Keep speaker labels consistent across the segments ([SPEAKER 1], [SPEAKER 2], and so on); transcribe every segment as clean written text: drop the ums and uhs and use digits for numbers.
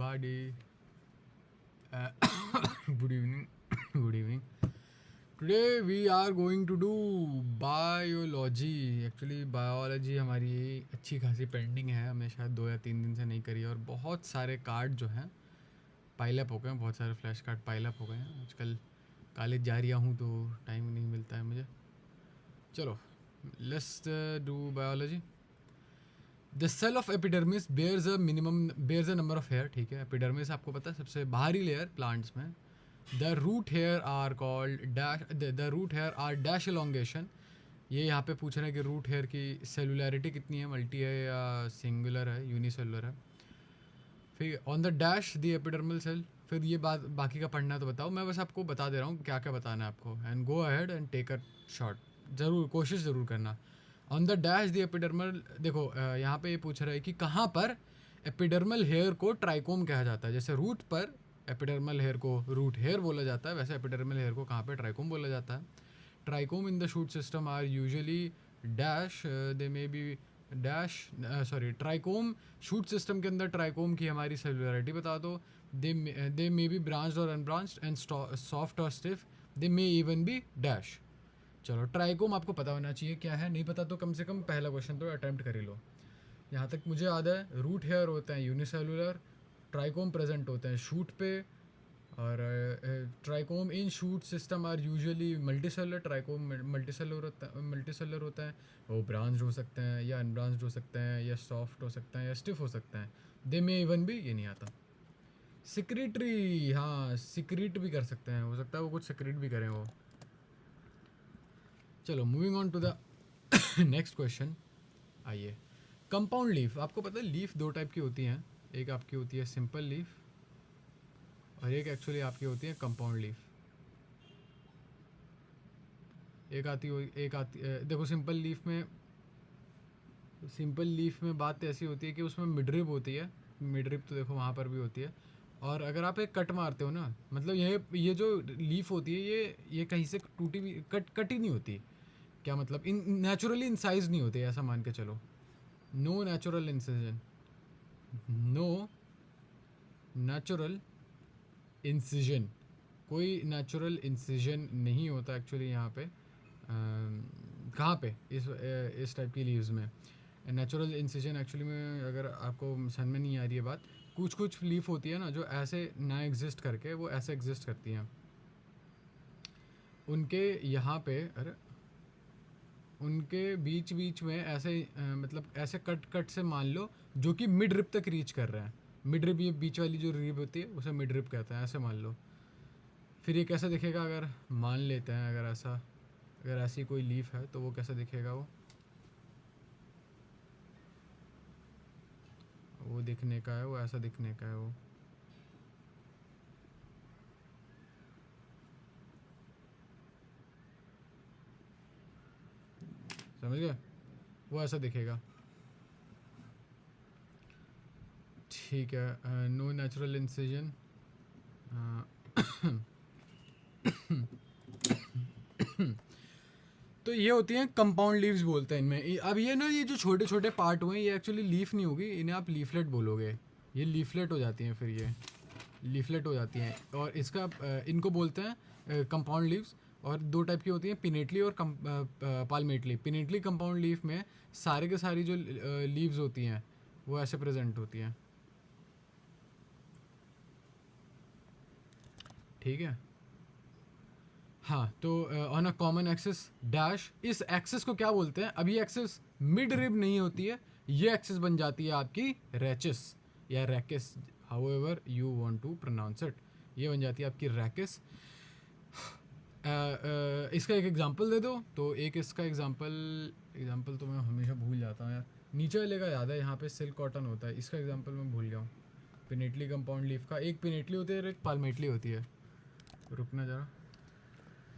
[SPEAKER 1] everybody. Good evening. Good evening. Today we are going to do biology. Actually biology हमारी अच्छी खासी pending है, हमने शायद 2 या 3 दिन से नहीं करी और बहुत सारे कार्ड जो हैं पाइलअप हो गए हैं, बहुत सारे फ्लैश कार्ड पाइलअप हो गए हैं। आजकल कॉलेज जा रहा हूँ तो टाइम नहीं मिलता है मुझे। चलो let's do biology. The cell of epidermis bears a number of hair. ठीक है, एपिडर्मिस आपको पता है सबसे बाहरी लेयर प्लांट्स में। The root hair are called dash, the root hair are dash elongation. ये यहाँ पे पूछ रहे हैं कि रूट हेयर की सेलुलैरिटी कितनी है, मल्टी है या सिंगुलर है, यूनिसेलुलर है। फिर on the dash the epidermal cell. फिर ये बात बाकी का पढ़ना है तो बताओ, मैं बस आपको बता दे रहा हूँ क्या क्या बताना है आपको। And go ahead and take a shot, ज़रूर कोशिश ज़रूर करना। On the dash the epidermal, देखो यहाँ पे ये पूछ रहा है कि कहाँ पर एपिडर्मल हेयर को ट्राइकोम कहा जाता है। जैसे रूट पर एपिडर्मल हेयर को रूट हेयर बोला जाता है, वैसे एपिडर्मल हेयर को कहाँ पे ट्राइकोम बोला जाता है। Trichome in the shoot system are usually dash, they may be dash, sorry trichome shoot system के अंदर ट्राइकोम की हमारी सेलुलरिटी बता दो। दे मे बी ब्रांच्ड और अनब्रांच्ड एंड सॉफ्ट और stiff, they may even be dash. चलो trichome आपको पता होना चाहिए क्या है, नहीं पता तो कम से कम पहला क्वेश्चन तो अटैम्प्ट कर ही लो। यहाँ तक मुझे याद है रूट हेयर होते हैं यूनिसेलुलर, ट्राइकोम प्रेजेंट होते हैं शूट पे, और trichome in shoot system are usually multicellular. Trichome multicellular होता है, वो ब्रांच्ड हो सकते हैं या अनब्रांच्ड हो सकते हैं या सॉफ्ट हो सकते हैं या स्टिफ हो सकते हैं। दे मे इवन भी, ये नहीं आता। सिक्रीटरी, हाँ सिक्रीट भी कर सकते हैं, हो सकता है वो कुछ सिक्रीट भी करें वो। चलो moving on to the next question. आइए, कंपाउंड लीफ। आपको पता है लीफ 2 टाइप की होती हैं, एक आपकी होती है सिंपल लीफ और एक एक्चुअली आपकी होती है कंपाउंड लीफ। एक आती देखो सिंपल लीफ में बात ऐसी होती है कि उसमें मिडरिब होती है। मिडरिब तो देखो वहाँ पर भी होती है। और अगर आप एक कट मारते हो ना, मतलब ये जो लीफ होती है ये कहीं से टूटी भी कट ही नहीं होती। क्या मतलब, इन नेचुरली इंसाइज नहीं होते, ऐसा मान के चलो। No natural incision, no natural incision, कोई नेचुरल इंसिजन नहीं होता एक्चुअली यहाँ पे। कहाँ पे, इस टाइप की लीव्स में नेचुरल इंसिजन एक्चुअली में, अगर आपको समझ में नहीं आ रही है बात, कुछ लीफ होती है ना जो ऐसे ना एग्जिस्ट करके वो ऐसे एग्जिस्ट करती हैं। उनके यहाँ पे, अरे उनके बीच बीच में ऐसे मतलब ऐसे कट से मान लो जो कि मिड रिप तक रीच कर रहे हैं। मिड रिप, ये बीच वाली जो रिप होती है उसे मिड रिप कहते हैं, ऐसे मान लो। फिर ये कैसा दिखेगा, अगर मान लेते हैं अगर ऐसी कोई लीफ है तो वो कैसा दिखेगा, वो दिखने का है, वो ऐसा दिखने का है वो। समझ गए, वो ऐसा दिखेगा। ठीक है, नो नेचुरल इंसिजन। तो ये होती हैं कंपाउंड लीव्स बोलते हैं इनमें। अब ये ना, ये जो छोटे छोटे पार्ट हुए हैं ये एक्चुअली लीफ नहीं होगी, इन्हें आप लीफलेट बोलोगे। ये लीफलेट हो जाती हैं, फिर ये लीफलेट हो जाती हैं और इसका इनको बोलते हैं कंपाउंड लीव्स। और 2 टाइप की होती हैं, पिनेटली और पाल्मेटली। पिनेटली कंपाउंड लीफ में सारे के सारी जो लीव्स होती हैं वो ऐसे प्रेजेंट होती हैं। ठीक है, हाँ। तो on a common axis dash, इस एक्सिस को क्या बोलते हैं, अभी एक्सिस मिड रिब नहीं होती है, ये एक्सिस बन जाती है आपकी रैचिस या rachis, however you want to pronounce it. ये बन जाती है आपकी रैकिस। इसका एक एग्जांपल दे दो तो, एक इसका एग्जांपल तो मैं हमेशा भूल जाता हूँ यार, नीचे वाले का याद है, यहाँ पे सिल्क कॉटन होता है, इसका एग्जांपल मैं भूल गया हूँ। पिनेटली कंपाउंड लीफ का एक पिनेटली होती है और एक पाल्मेटली होती है। रुकना जरा,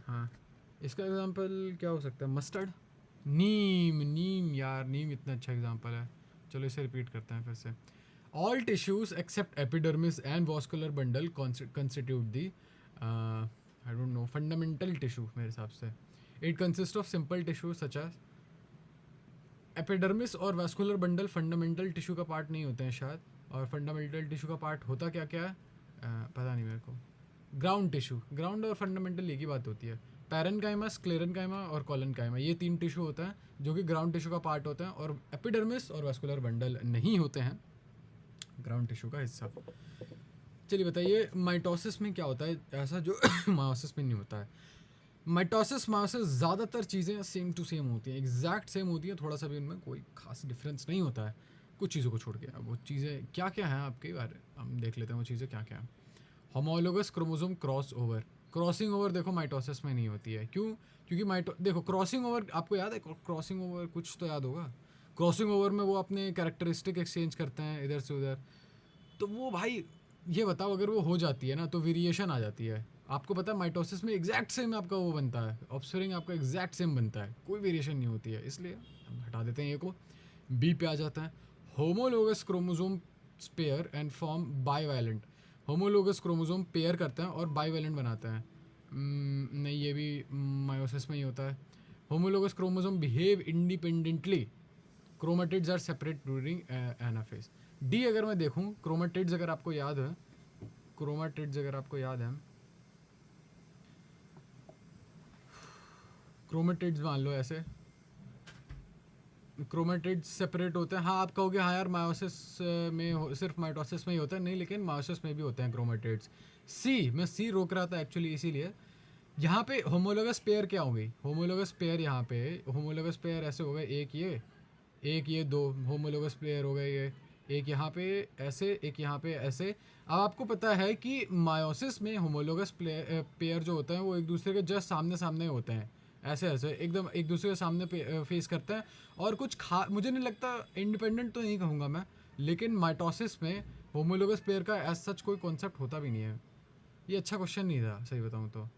[SPEAKER 1] हाँ इसका एग्जांपल क्या हो सकता है, मस्टर्ड, नीम यार, नीम इतना अच्छा एग्जांपल है। चलो इसे रिपीट करते हैं फिर से। All tissues except epidermis and vascular bundle constitute the, I don't know, fundamental tissue मेरे हिसाब से। It consist of simple tissue such as epidermis और वैस्कुलर बंडल फंडामेंटल टिश्यू का पार्ट नहीं होते हैं शायद। और फंडामेंटल टिश्यू का पार्ट होता क्या क्या है पता नहीं मेरे को। ग्राउंड टिश्यू, ग्राउंड और फंडामेंटल एक ही बात होती है। पैरेनकाइमा, स्क्लेरेनकाइमा और कोलेनकाइमा, ये 3 टिश्यू होता है जो कि ग्राउंड टिश्यू का पार्ट होता है, और एपिडर्मिस और वास्कुलर बंडल नहीं होते हैं ग्राउंड टिश्यू का हिस्सा। चलिए बताइए माइटोसिस में क्या होता है ऐसा जो मायोसिस में नहीं होता है। माइटोसिस मायोसिस ज़्यादातर चीज़ें सेम टू सेम होती हैं, एग्जैक्ट सेम होती हैं, थोड़ा सा भी उनमें कोई खास डिफरेंस नहीं होता है कुछ चीज़ों को छोड़ के। अब वो चीज़ें क्या क्या हैं आपके बारे हम देख लेते हैं वो चीज़ें क्या क्या हैं। Homologous chromosome cross over, crossing over देखो माइटोसिस में नहीं होती है। क्यों? क्योंकि देखो क्रॉसिंग ओवर आपको याद है, क्रॉसिंग ओवर कुछ तो याद होगा। क्रॉसिंग ओवर में वो अपने कैरेक्टरिस्टिक एक्सचेंज करते हैं इधर से उधर, तो वो भाई ये बताओ अगर वो हो जाती है ना तो वेरिएशन आ जाती है। आपको पता है माइटोसिस में एग्जैक्ट सेम आपका वो बनता है, ऑफस्प्रिंग आपका एग्जैक्ट सेम बनता है, कोई वेरिएशन नहीं होती है, इसलिए हम हटा देते हैं ये को। बी पे आ जाता है homologous chromosome pair and form bivalent. Homologous chromosome pair करते हैं और बाईवैलेंट बनाते हैं। नहीं, ये भी मायोसिस में ही होता है। Homologous chromosome behave independently, chromatids are separate during anaphase. D अगर मैं देखूं, क्रोमेटिड्स अगर आपको याद है, क्रोमेटिड्स अगर आपको याद है, क्रोमेटिड्स मान लो ऐसे, क्रोमेटिड्स सेपरेट होते हैं। हाँ आप कहोगे हाँ यार मायोसिस में सिर्फ माइटोसिस में ही होता है, नहीं लेकिन मायोसिस में भी होते हैं क्रोमेटिड्स। सी, मैं सी रोक रहा था एक्चुअली इसीलिए। यहाँ पे होमोलोगस पेयर क्या हो गई, होमोलोगस पेयर यहाँ पे होमोलोगस पेयर ऐसे हो गए, एक ये दो होमोलोगस पेयर हो गए, ये एक यहाँ पे ऐसे, एक यहाँ पे ऐसे। अब आपको पता है कि मायोसिस में होमोलोगस पेयर जो होते हैं वो एक दूसरे के जस्ट सामने सामने होते हैं, ऐसे ऐसे एकदम एक दूसरे के सामने फेस करते हैं, और कुछ मुझे नहीं लगता, इंडिपेंडेंट तो नहीं कहूँगा मैं, लेकिन माइटोसिस में होमोलोगस पेयर का एज सच कोई कॉन्सेप्ट होता भी नहीं है। ये अच्छा क्वेश्चन नहीं था सही बताऊँ तो।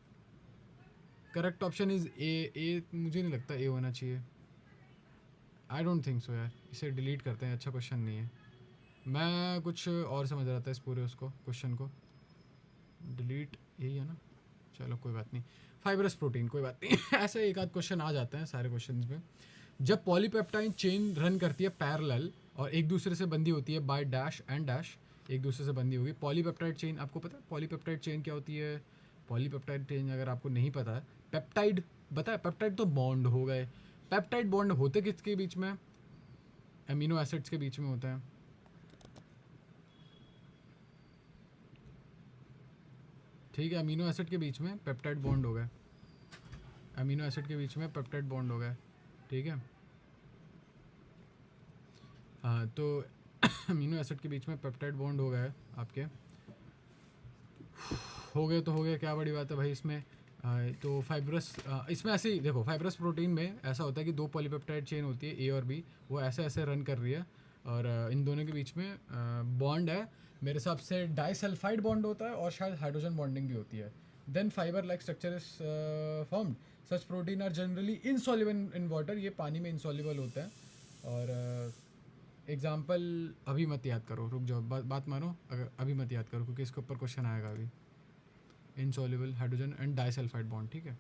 [SPEAKER 1] करेक्ट ऑप्शन इज ए, मुझे नहीं लगता ए होना चाहिए, आई डोंट थिंक सो यार, इसे डिलीट करते हैं, अच्छा क्वेश्चन नहीं है। मैं कुछ और समझ रहा था इस पूरे उसको क्वेश्चन को, डिलीट यही है ना, चलो कोई बात नहीं। फाइब्रस प्रोटीन कोई बात नहीं ऐसे एक आध क्वेश्चन आ जाते हैं सारे क्वेश्चंस में। जब पॉलीपेप्टाइड चेन रन करती है पैरेलल और एक दूसरे से बंधी होती है बाय डैश एंड डैश, एक दूसरे से बंधी होगी पॉलीपेप्टाइड चेन, आपको पता है पॉलीपेप्टाइड चेन क्या होती है? पॉलीपेप्टाइड चेन अगर आपको नहीं पता है, पेप्टाइड पता है, पेप्टाइड तो बॉन्ड हो गए। पेप्टाइड बॉन्ड होते किसके बीच में? अमीनो एसिड्स के बीच में होता है। ठीक है, अमीनो एसिड के बीच में पेप्टाइड बॉन्ड हो गए, अमीनो एसिड के बीच में पेप्टाइड बॉन्ड हो गए, ठीक है। हाँ तो अमीनो एसिड के बीच में पेप्टाइड बॉन्ड हो गए आपके, हो गए तो हो गए, क्या बड़ी बात है भाई इसमें। तो फाइब्रस इसमें ऐसे ही देखो, फाइब्रस प्रोटीन में ऐसा होता है कि दो पॉलीपेप्टाइड चेन होती है ए और बी, वो ऐसे ऐसे रन कर रही है, और इन दोनों के बीच में बॉन्ड है, मेरे हिसाब से डाइसल्फाइड बॉन्ड होता है और शायद हाइड्रोजन बॉन्डिंग भी होती है। Then fibre like structure is formed, such protein are generally insoluble in water, ये पानी में इनसॉल्युबल होता है। और एग्जाम्पल अभी मत याद करो, रुक जाओ, बात मानो, अगर अभी मत याद करो क्योंकि इसके ऊपर क्वेश्चन आएगा अभी। Insoluble hydrogen and disulphide bond, ठीक है।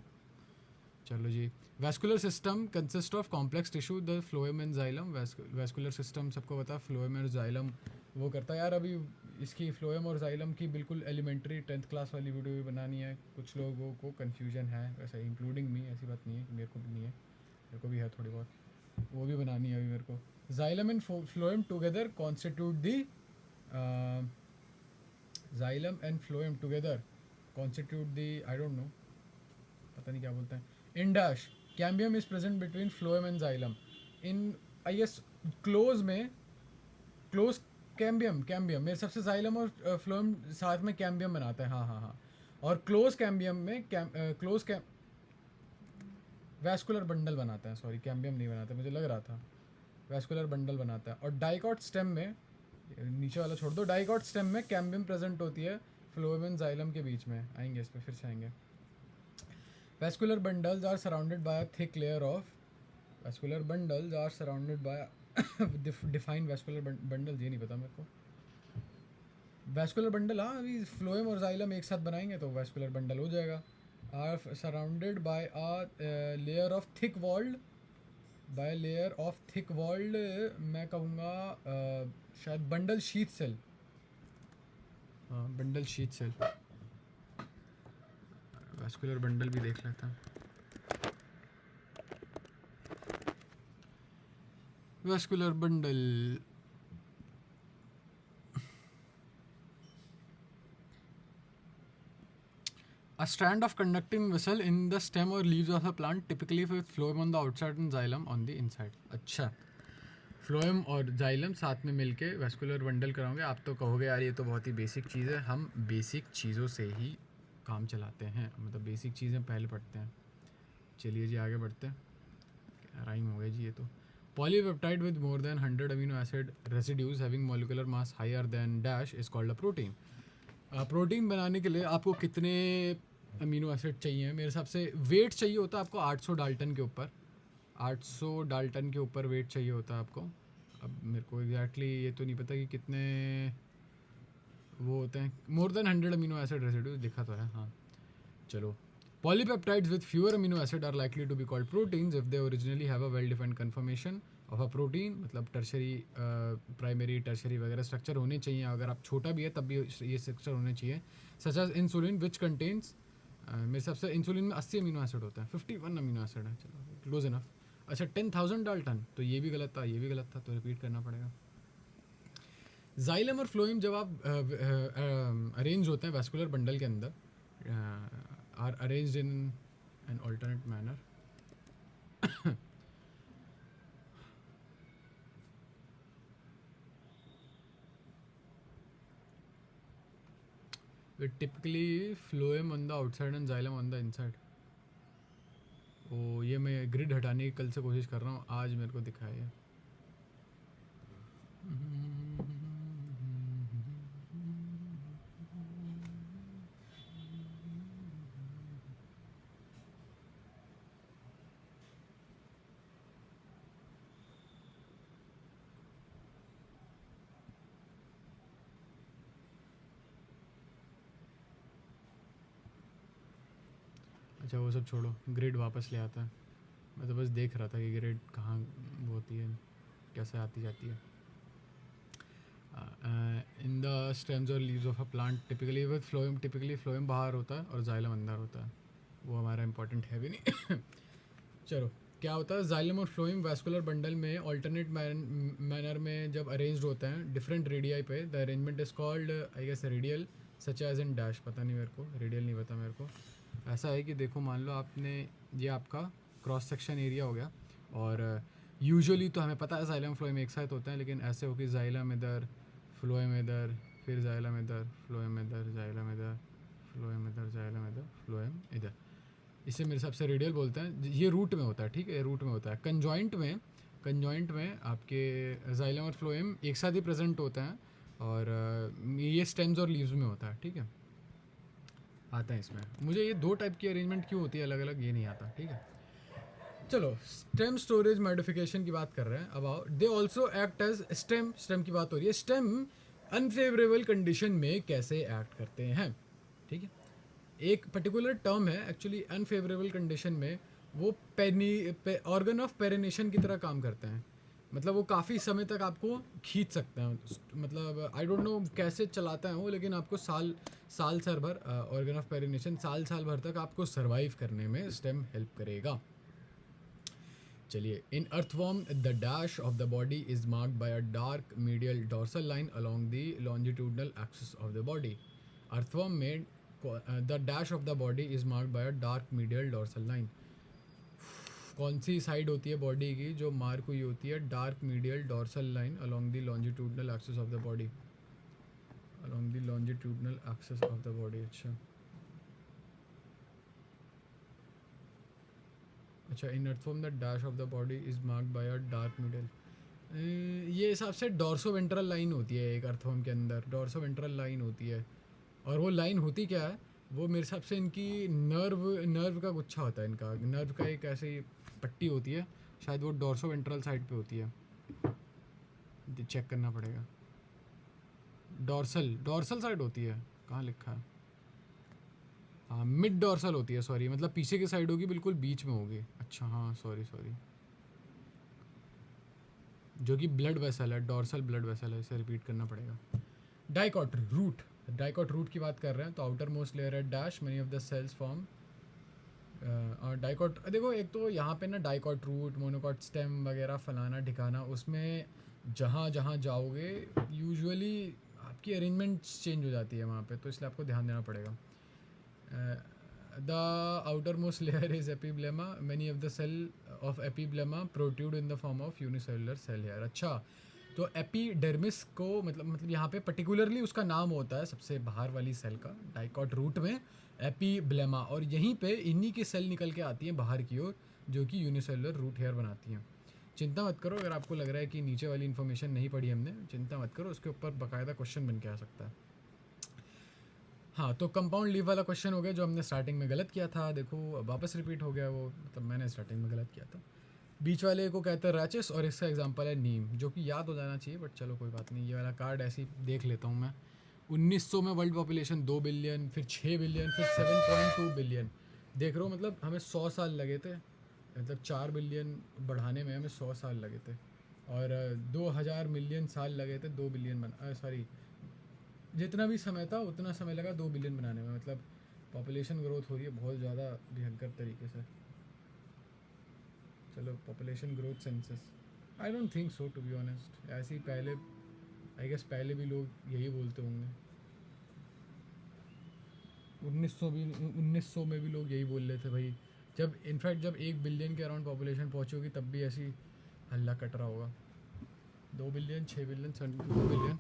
[SPEAKER 1] चलो जी, vascular system consist of complex tissue the phloem and xylem. Vascular system सबको पता है, फ्लोएम और जाइलम वो करता है। यार अभी इसकी फ्लोएम और जाइलम की बिल्कुल एलिमेंट्री 10th क्लास वाली वीडियो भी बनानी है, कुछ लोगों को कन्फ्यूजन है वैसे, इंक्लूडिंग मी, ऐसी बात नहीं है कि मेरे को भी नहीं है, मेरे को भी है थोड़ी बहुत, वो भी बनानी है अभी मेरे को। Xylem and phloem together constitute the, xylem and phloem together constitute the, I don't no, पता नहीं क्या बोलते हैं। In dash cambium is present between phloem and xylem. In I S close में, क्लोज कैम्बियम मेरे सबसे जाइलम और phloem साथ में कैम्बियम बनाते हैं, हाँ हाँ हाँ। और क्लोज कैम्बियम में वैस्कुलर बंडल बनाता है, सॉरी कैम्बियम नहीं बनाता, मुझे लग रहा था वैस्कुलर बंडल बनाता है। और डाइकॉट स्टेम में, नीचे वाला छोड़ दो, डाइकॉट स्टेम में कैम्बियम प्रेजेंट होती है फ्लोएम एंड जाइलम के बीच में, आएंगे इस पर फिर से आएंगे। Vascular bundles are surrounded by a thick layer of, vascular bundles are surrounded by define vascular bundles, ये नहीं पता मेरे को। vascular bundle, हाँ अभी फ्लोएम और जाइलम एक साथ बनाएंगे तो vascular bundle हो जाएगा। are surrounded by a layer of thick walled, by a layer of thick walled, मैं कहूँगा शायद bundle sheath cell, bundle sheath cell, vascular bundle भी देख लेता हूँ। Vascular bundle, a strand of conducting vessel in the stem or leaves of a plant, typically with phloem on the outside and xylem on the inside. अच्छा, phloem और xylem साथ में मिलके vascular bundle कराओगे। आप तो कहोगे यार ये तो बहुत ही बेसिक चीज़ है, हम बेसिक चीज़ों से ही काम चलाते हैं, मतलब बेसिक चीज़ें पहले पढ़ते हैं। चलिए जी आगे बढ़ते हैं, राइम हो गया जी ये तो। Polypeptide with more than 100 amino acid residues having molecular mass higher than dash is called a protein. Protein बनाने के लिए आपको कितने अमीनो एसिड चाहिए? मेरे हिसाब से वेट चाहिए होता है आपको 800 डाल्टन के ऊपर, 800 डाल्टन के ऊपर वेट चाहिए होता है आपको। अब मेरे को एग्जैक्टली ये तो नहीं पता कि कितने वो होते हैं। More than 100 amino acid residue दिखा तो है, हाँ चलो। Polypeptides with fewer amino acid are likely to be called proteins if they originally have a well-defined conformation of a protein, मतलब टर्शरी, प्राइमरी, टर्शरी वगैरह स्ट्रक्चर होने चाहिए। अगर आप छोटा भी है तब भी ये स्ट्रक्चर होने चाहिए। Such as insulin which contains, मेरे हिसाब से इंसुलिन में 80 अमीनो एसिड होता है, 51 अमीनो एसिड है, चलो क्लोज इनफ। अच्छा 10,000 डाल्टन, तो ये भी गलत था, ये भी गलत था, तो रिपीट करना पड़ेगा। जाइलम और फ्लोएम जब आप अरेंज होते हैं वैस्कुलर बंडल के अंदर, are arranged in an alternate manner. With typically phloem on the outside and xylem on the inside. ओ ये मैं ग्रिड हटाने की कल से कोशिश कर रहा हूँ, आज मेरे को दिखाया है। अच्छा वो सब छोड़ो, ग्रिड वापस ले आता है। मैं तो बस देख रहा था कि ग्रिड कहाँ वो होती है, कैसे आती जाती है। इन द स्टेम्स और leaves of a plant typically with phloem, typically phloem बाहर होता है और जाइलम अंदर होता है, वो हमारा इंपॉर्टेंट है भी नहीं। चलो क्या होता है जाइलम और फ्लोएम वैस्कुलर बंडल में ऑल्टरनेट मैनर में जब अरेंज्ड होते हैं डिफरेंट रेडियाई पे, the arrangement is called I guess radial, such as in dash, पता नहीं मेरे को, रेडियल नहीं पता मेरे को। ऐसा है कि देखो मान लो आपने ये आपका क्रॉस सेक्शन एरिया हो गया, और यूजुअली तो हमें पता है जाइलम फ्लोएम एक साथ होते हैं, लेकिन ऐसे हो कि जाइलम इधर, फ्लोएम इधर, फिर जाइलम इधर, फ्लोएम इधर, जाइलम इधर, फ्लोएम इधर, जाइलम इधर, फ्लोएम इधर। इसे मेरे हिसाब से रेडियल बोलते हैं। ये रूट में होता है, ठीक है, रूट में होता है। कंजॉइंट में आपके जाइलम और फ्लोएम एक साथ ही प्रेजेंट होते हैं, और ये स्टेम्स और लीव्स में होता है, ठीक है, आता है इसमें। मुझे ये दो टाइप की अरेंजमेंट क्यों होती है अलग अलग, ये नहीं आता, ठीक है। चलो स्टेम स्टोरेज मॉडिफिकेशन की बात कर रहे हैं। About they also act as stem की बात हो रही है। स्टेम अनफेवरेबल कंडीशन में कैसे एक्ट करते हैं, ठीक है। एक पर्टिकुलर टर्म है एक्चुअली, अनफेवरेबल कंडीशन में वो ऑर्गन ऑफ पेरिनेशन की तरह काम करते हैं, मतलब वो काफ़ी समय तक आपको खींच सकते हैं, मतलब आई डोंट नो कैसे चलाता है वो, लेकिन आपको साल भर ऑर्गन ऑफ पेरिनेशन साल भर तक आपको सर्वाइव करने में स्टेम हेल्प करेगा। चलिए, in earthworm the dash of the body is marked by a dark medial dorsal line along the longitudinal axis of the body. Earthworm में the dash of the body is marked by a dark medial dorsal line. कौन सी side होती है body की जो mark हुई होती है dark medial dorsal line along the longitudinal axis of the body, along the longitudinal axis of the body. अच्छा in earthworm the dash of the body is marked by a dark medial, ये हिसाब से dorso ventral line होती है एक earthworm के अंदर, dorso ventral line होती है। और वो लाइन होती क्या है, वो मेरे हिसाब से इनकी नर्व का गुच्छा होता है, इनका नर्व का एक ऐसी पट्टी होती है, शायद वो डॉर्सो वेंट्रल साइड पे होती है, चेक करना पड़ेगा। डॉर्सल साइड होती है, कहाँ लिखा है, हाँ मिड डॉर्सल होती है, सॉरी मतलब पीछे की साइड होगी, बिल्कुल बीच में होगी। अच्छा हाँ सॉरी, जो कि ब्लड वेसल है, डॉर्सल ब्लड वेसल है, इसे रिपीट करना पड़ेगा। डाइकॉटर रूट, डाइकॉट रूट की बात कर रहे हैं तो outermost layer at dash many of the cells form और डाइकॉट। देखो एक तो यहाँ पे ना डाइकॉट रूट, मोनोकॉट स्टेम वगैरह फलाना ठिकाना, उसमें जहाँ जहाँ जाओगे यूजुअली आपकी अरेंजमेंट्स चेंज हो जाती है वहाँ पे, तो इसलिए आपको ध्यान देना पड़ेगा। The outermost layer is epiblema, many of the cell of epiblema protrude in the form of unicellular cell hair. अच्छा, तो एपीडर्मिस को मतलब यहाँ पे पर्टिकुलरली उसका नाम होता है सबसे बाहर वाली सेल का, डाइकॉट रूट में एपीब्लेमा, और यहीं पे इन्हीं की सेल निकल के आती हैं बाहर की ओर जो कि यूनिसेलुलर रूट हेयर बनाती हैं। चिंता मत करो, अगर आपको लग रहा है कि नीचे वाली इन्फॉर्मेशन नहीं पढ़ी हमने, चिंता मत करो, उसके ऊपर बाकायदा क्वेश्चन बन के आ सकता है। हाँ, तो कंपाउंड लीफ वाला क्वेश्चन हो गया जो हमने स्टार्टिंग में गलत किया था। देखो अब वापस रिपीट हो गया वो, मतलब मैंने स्टार्टिंग में गलत किया था। बीच वाले को कहते हैं रैचेस और इसका एग्जांपल है नीम, जो कि याद हो जाना चाहिए, बट चलो कोई बात नहीं, ये वाला कार्ड ऐसे ही देख लेता हूँ मैं। 1900 में वर्ल्ड पॉपुलेशन 2 बिलियन, फिर 6 बिलियन, फिर 7.2 बिलियन। देख रहे हो, मतलब हमें 100 साल लगे थे, मतलब 4 बिलियन बढ़ाने में हमें 100 साल लगे थे, और 2000 मिलियन साल लगे थे 2 बिलियन बना, सॉरी जितना भी समय था उतना समय लगा 2 बिलियन बनाने में। मतलब पॉपुलेशन ग्रोथ हो रही है बहुत ज़्यादा भयंकर तरीके से। चलो population growth census, I don't think so to be honest. ऐसे ही पहले आई गेस पहले भी लोग यही बोलते होंगे, 1900 में भी लोग यही बोल रहे थे भाई, जब इनफैक्ट जब 1 बिलियन के अराउंड पॉपुलेशन पहुंची होगी तब भी ऐसी हल्ला कट रहा होगा। 2 billion, 6 billion, 2 billion.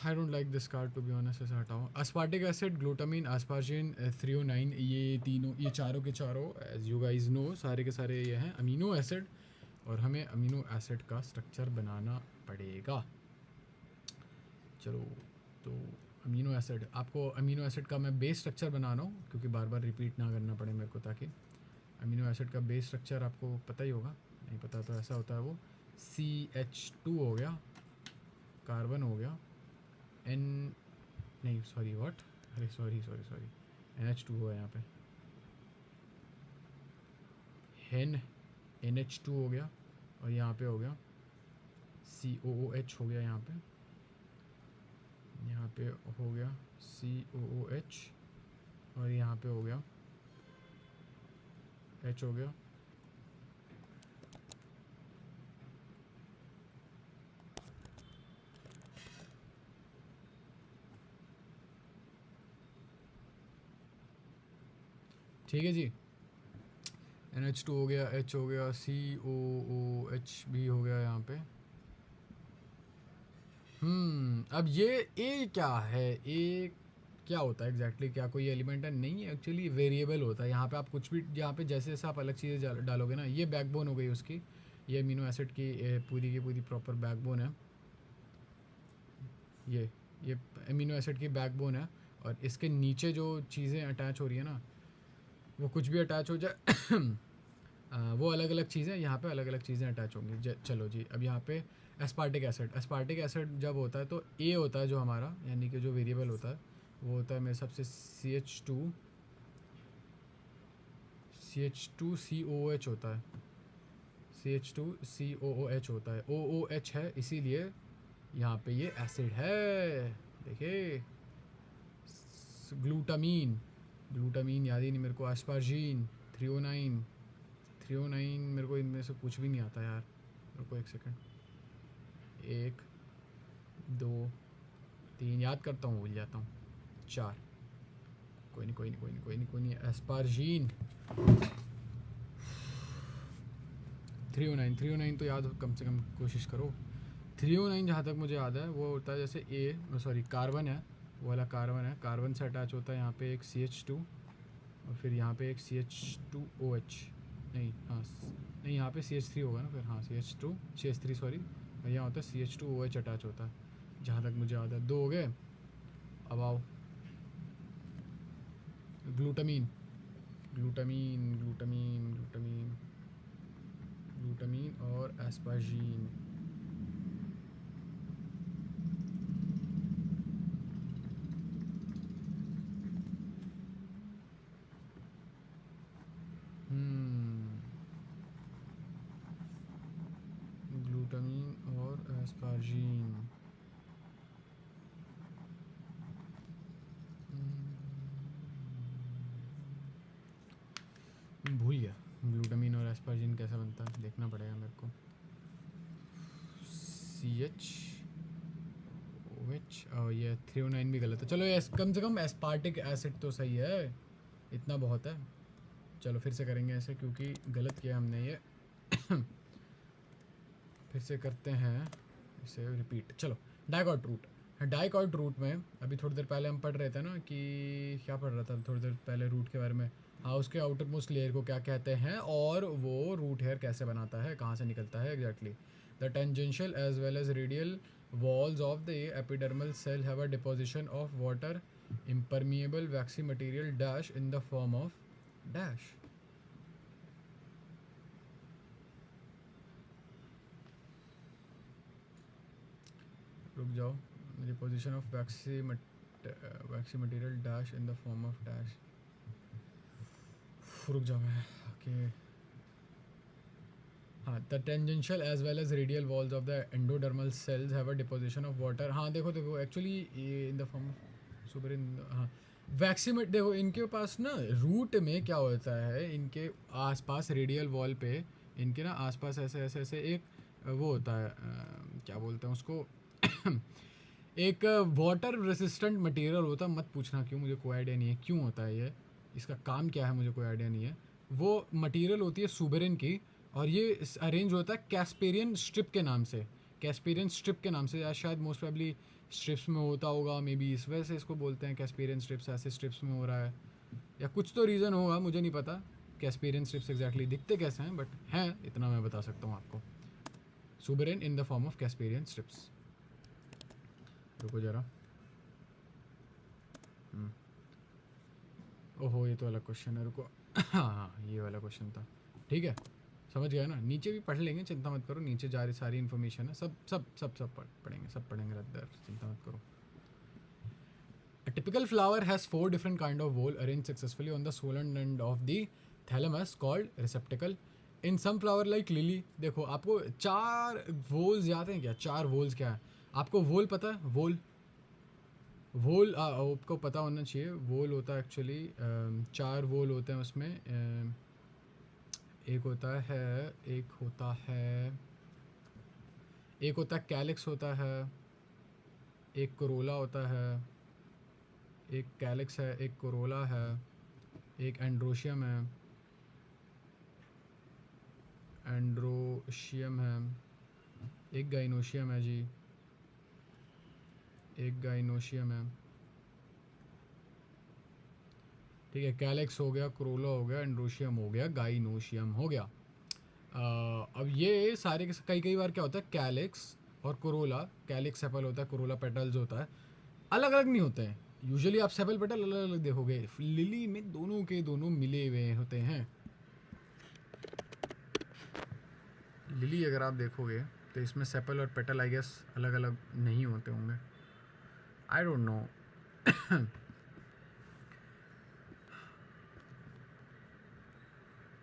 [SPEAKER 1] I don't like this card to be honest, ऐसे हटाओ। अस्पार्टिक एसिड, ग्लूटामिन, एस्पार्जिन, 309, ये तीनों, ये चारों के चारों एज यू गाइज नो सारे के सारे ये हैं अमीनो एसिड, और हमें अमीनो एसिड का स्ट्रक्चर बनाना पड़ेगा। चलो, तो अमीनो एसिड, आपको अमीनो एसिड का मैं बेस स्ट्रक्चर बना रहा हूँ क्योंकि बार बार रिपीट ना करना पड़े मेरे को, ताकि अमीनो एसिड का बेस स्ट्रक्चर आपको पता ही होगा, नहीं पता तो ऐसा होता है वो CH2 हो गया, कार्बन हो गया, N नहीं सॉरी व्हाट, अरे सॉरी सॉरी सॉरी, NH2 हुआ यहाँ पे, हेन NH2 हो गया, और यहाँ पे हो गया COOH हो गया, यहाँ पे हो गया COOH, और यहाँ पे हो गया H हो गया। ठीक है जी, NH2 हो गया, H हो गया, COOH भी हो गया यहाँ पे। अब ये ए क्या है, ए क्या होता है एग्जैक्टली, क्या कोई एलिमेंट है? नहीं है, एक्चुअली वेरिएबल होता है। यहाँ पे आप कुछ भी, यहाँ पे जैसे जैसे आप अलग चीज़ें डालोगे ना, ये बैकबोन हो गई उसकी, ये अमीनो एसिड की पूरी प्रॉपर बैकबोन है, ये अमीनो एसिड की बैकबोन है, और इसके नीचे जो चीज़ें अटैच हो रही है ना, वो कुछ भी अटैच हो जाए वो अलग अलग चीज़ें, यहाँ पे अलग अलग चीज़ें अटैच होंगी। चलो जी, अब यहाँ पे एस्पार्टिक एसिड जब होता है तो ए होता है जो हमारा, यानी कि जो वेरिएबल होता है वो होता है मेरे हिसाब से CH2COOH होता है, CH2COOH होता है, OOH है, इसीलिए यहाँ पे ये एसिड है। देखिए, ग्लूटामीन याद ही नहीं मेरे को, एस्पार्जिन, 309 मेरे को इनमें से कुछ भी नहीं आता यार, मेरे को एक सेकंड, 1 2 3 याद करता हूँ, भूल जाता हूँ, 4, कोई नहीं, एस्पार्जिन 309 तो याद कम से कम कोशिश करो। 309 जहाँ तक मुझे याद है वो होता है जैसे सॉरी कार्बन है, वो वाला कार्बन है, कार्बन से अटैच होता है यहाँ पे एक CH2, और फिर यहाँ पे एक CH2OH, नहीं हाँ नहीं, यहाँ पे CH3 होगा ना फिर, हाँ CH3 सॉरी, और यहाँ होता है CH2OH अटैच होता है, जहाँ तक मुझे याद है। 2 हो गए, अब आओ ग्लूटामीन और एस्पार्जिन। ग्लूटामीन और एस्पार्जिन, भूल गया ग्लूटामिन और एस्पार्जिन कैसा बनता है, देखना पड़ेगा मेरे को। CH OH ये 309 भी गलत है। चलो ये कम से कम एस्पार्टिक एसिड तो सही है, इतना बहुत है। चलो फिर से करेंगे ऐसे, क्योंकि गलत किया हमने ये। फिर से करते हैं इसे रिपीट। चलो डाइकॉट रूट, डाइकॉट रूट में अभी थोड़ी देर पहले हम पढ़ रहे थे ना कि क्या पढ़ रहा था थोड़ी देर पहले रूट के बारे में। हाँ, उसके आउटर मोस्ट लेयर को क्या कहते हैं और वो रूट हेयर कैसे बनाता है, कहाँ से निकलता है exactly. The tangential as well as radial walls of the epidermal cell have a deposition of water impermeable waxy material dash in the form of dash। रुक जाओ, deposition of waxy material dash in the form of dash। रुक जाओ मैं okay. हाँ, the tangential as well as radial walls of the endodermal cells have a deposition of water. हाँ देखो देखो actually in the form super in. हाँ वैक्सीमेट देखो, इनके पास ना रूट में क्या होता है, इनके आसपास रेडियल वॉल पे इनके ना आसपास ऐसे ऐसे ऐसे एक वो होता है क्या बोलते हैं उसको एक वाटर रेसिस्टेंट मटेरियल होता है। मत पूछना क्यों, मुझे कोई आइडिया नहीं है क्यों होता है ये, इसका काम क्या है मुझे कोई आइडिया नहीं है। वो मटेरियल होती है सुबेरिन की, और ये अरेंज होता है कैस्पेरियन स्ट्रिप के नाम से। कैस्पेरियन स्ट्रिप के नाम से, या शायद मोस्ट प्रोबेबली स्ट्रिप्स में होता होगा, मे बी इस वजह से इसको बोलते हैं कैस्पेरियन स्ट्रिप्स। ऐसे स्ट्रिप्स में हो रहा है या कुछ तो रीज़न होगा, मुझे नहीं पता कैस्पेरियन स्ट्रिप्स एग्जैक्टली दिखते कैसे हैं, बट हैं इतना मैं बता सकता हूँ आपको। Suberin in the form of Casparian strips. रुको जरा, ओहो ये तो अलग क्वेश्चन है, रुको। हाँ ये वाला क्वेश्चन था, ठीक है समझ गया ना। नीचे भी पढ़ लेंगे, चिंता मत करो, नीचे जा रही सारी इन्फॉर्मेशन है, सब सब सब सब पढ़ेंगे, सब पढ़ेंगे रद्दर, चिंता मत करो। A typical flower has 4 different kind of whorl arranged successfully on the swollen end of the thalamus called receptacle. In some flower like lily, देखो आपको 4 वोल्स याद हैं क्या? 4 वोल्स क्या है आपको? वोल पता है? वोल आपको पता होना चाहिए। वोल होता है एक्चुअली 4 वोल होते हैं उसमें। एक होता है कैलिक्स होता है, एक कोरोला होता है, एक कैलिक्स है, एक कोरोला है, एक एंड्रोशियम है, एक गाइनोशियम है जी, एक गाइनोशियम है, ठीक है। कैलिक्स हो गया, कोरोला हो गया, एंड्रोशियम हो गया, गाइनोशियम हो गया। अब ये सारे कई बार क्या होता है, कैलिक्स और कोरोला, कैलिक्स सेपल होता है, कोरोला पेटल्स होता है, अलग अलग नहीं होते हैं। यूजुअली आप सेपल पेटल अलग अलग देखोगे, लिली में दोनों के दोनों मिले हुए होते हैं। लिली अगर आप देखोगे तो इसमें सेपल और पेटल आई गेस अलग अलग नहीं होते होंगे, आई डोंट नो।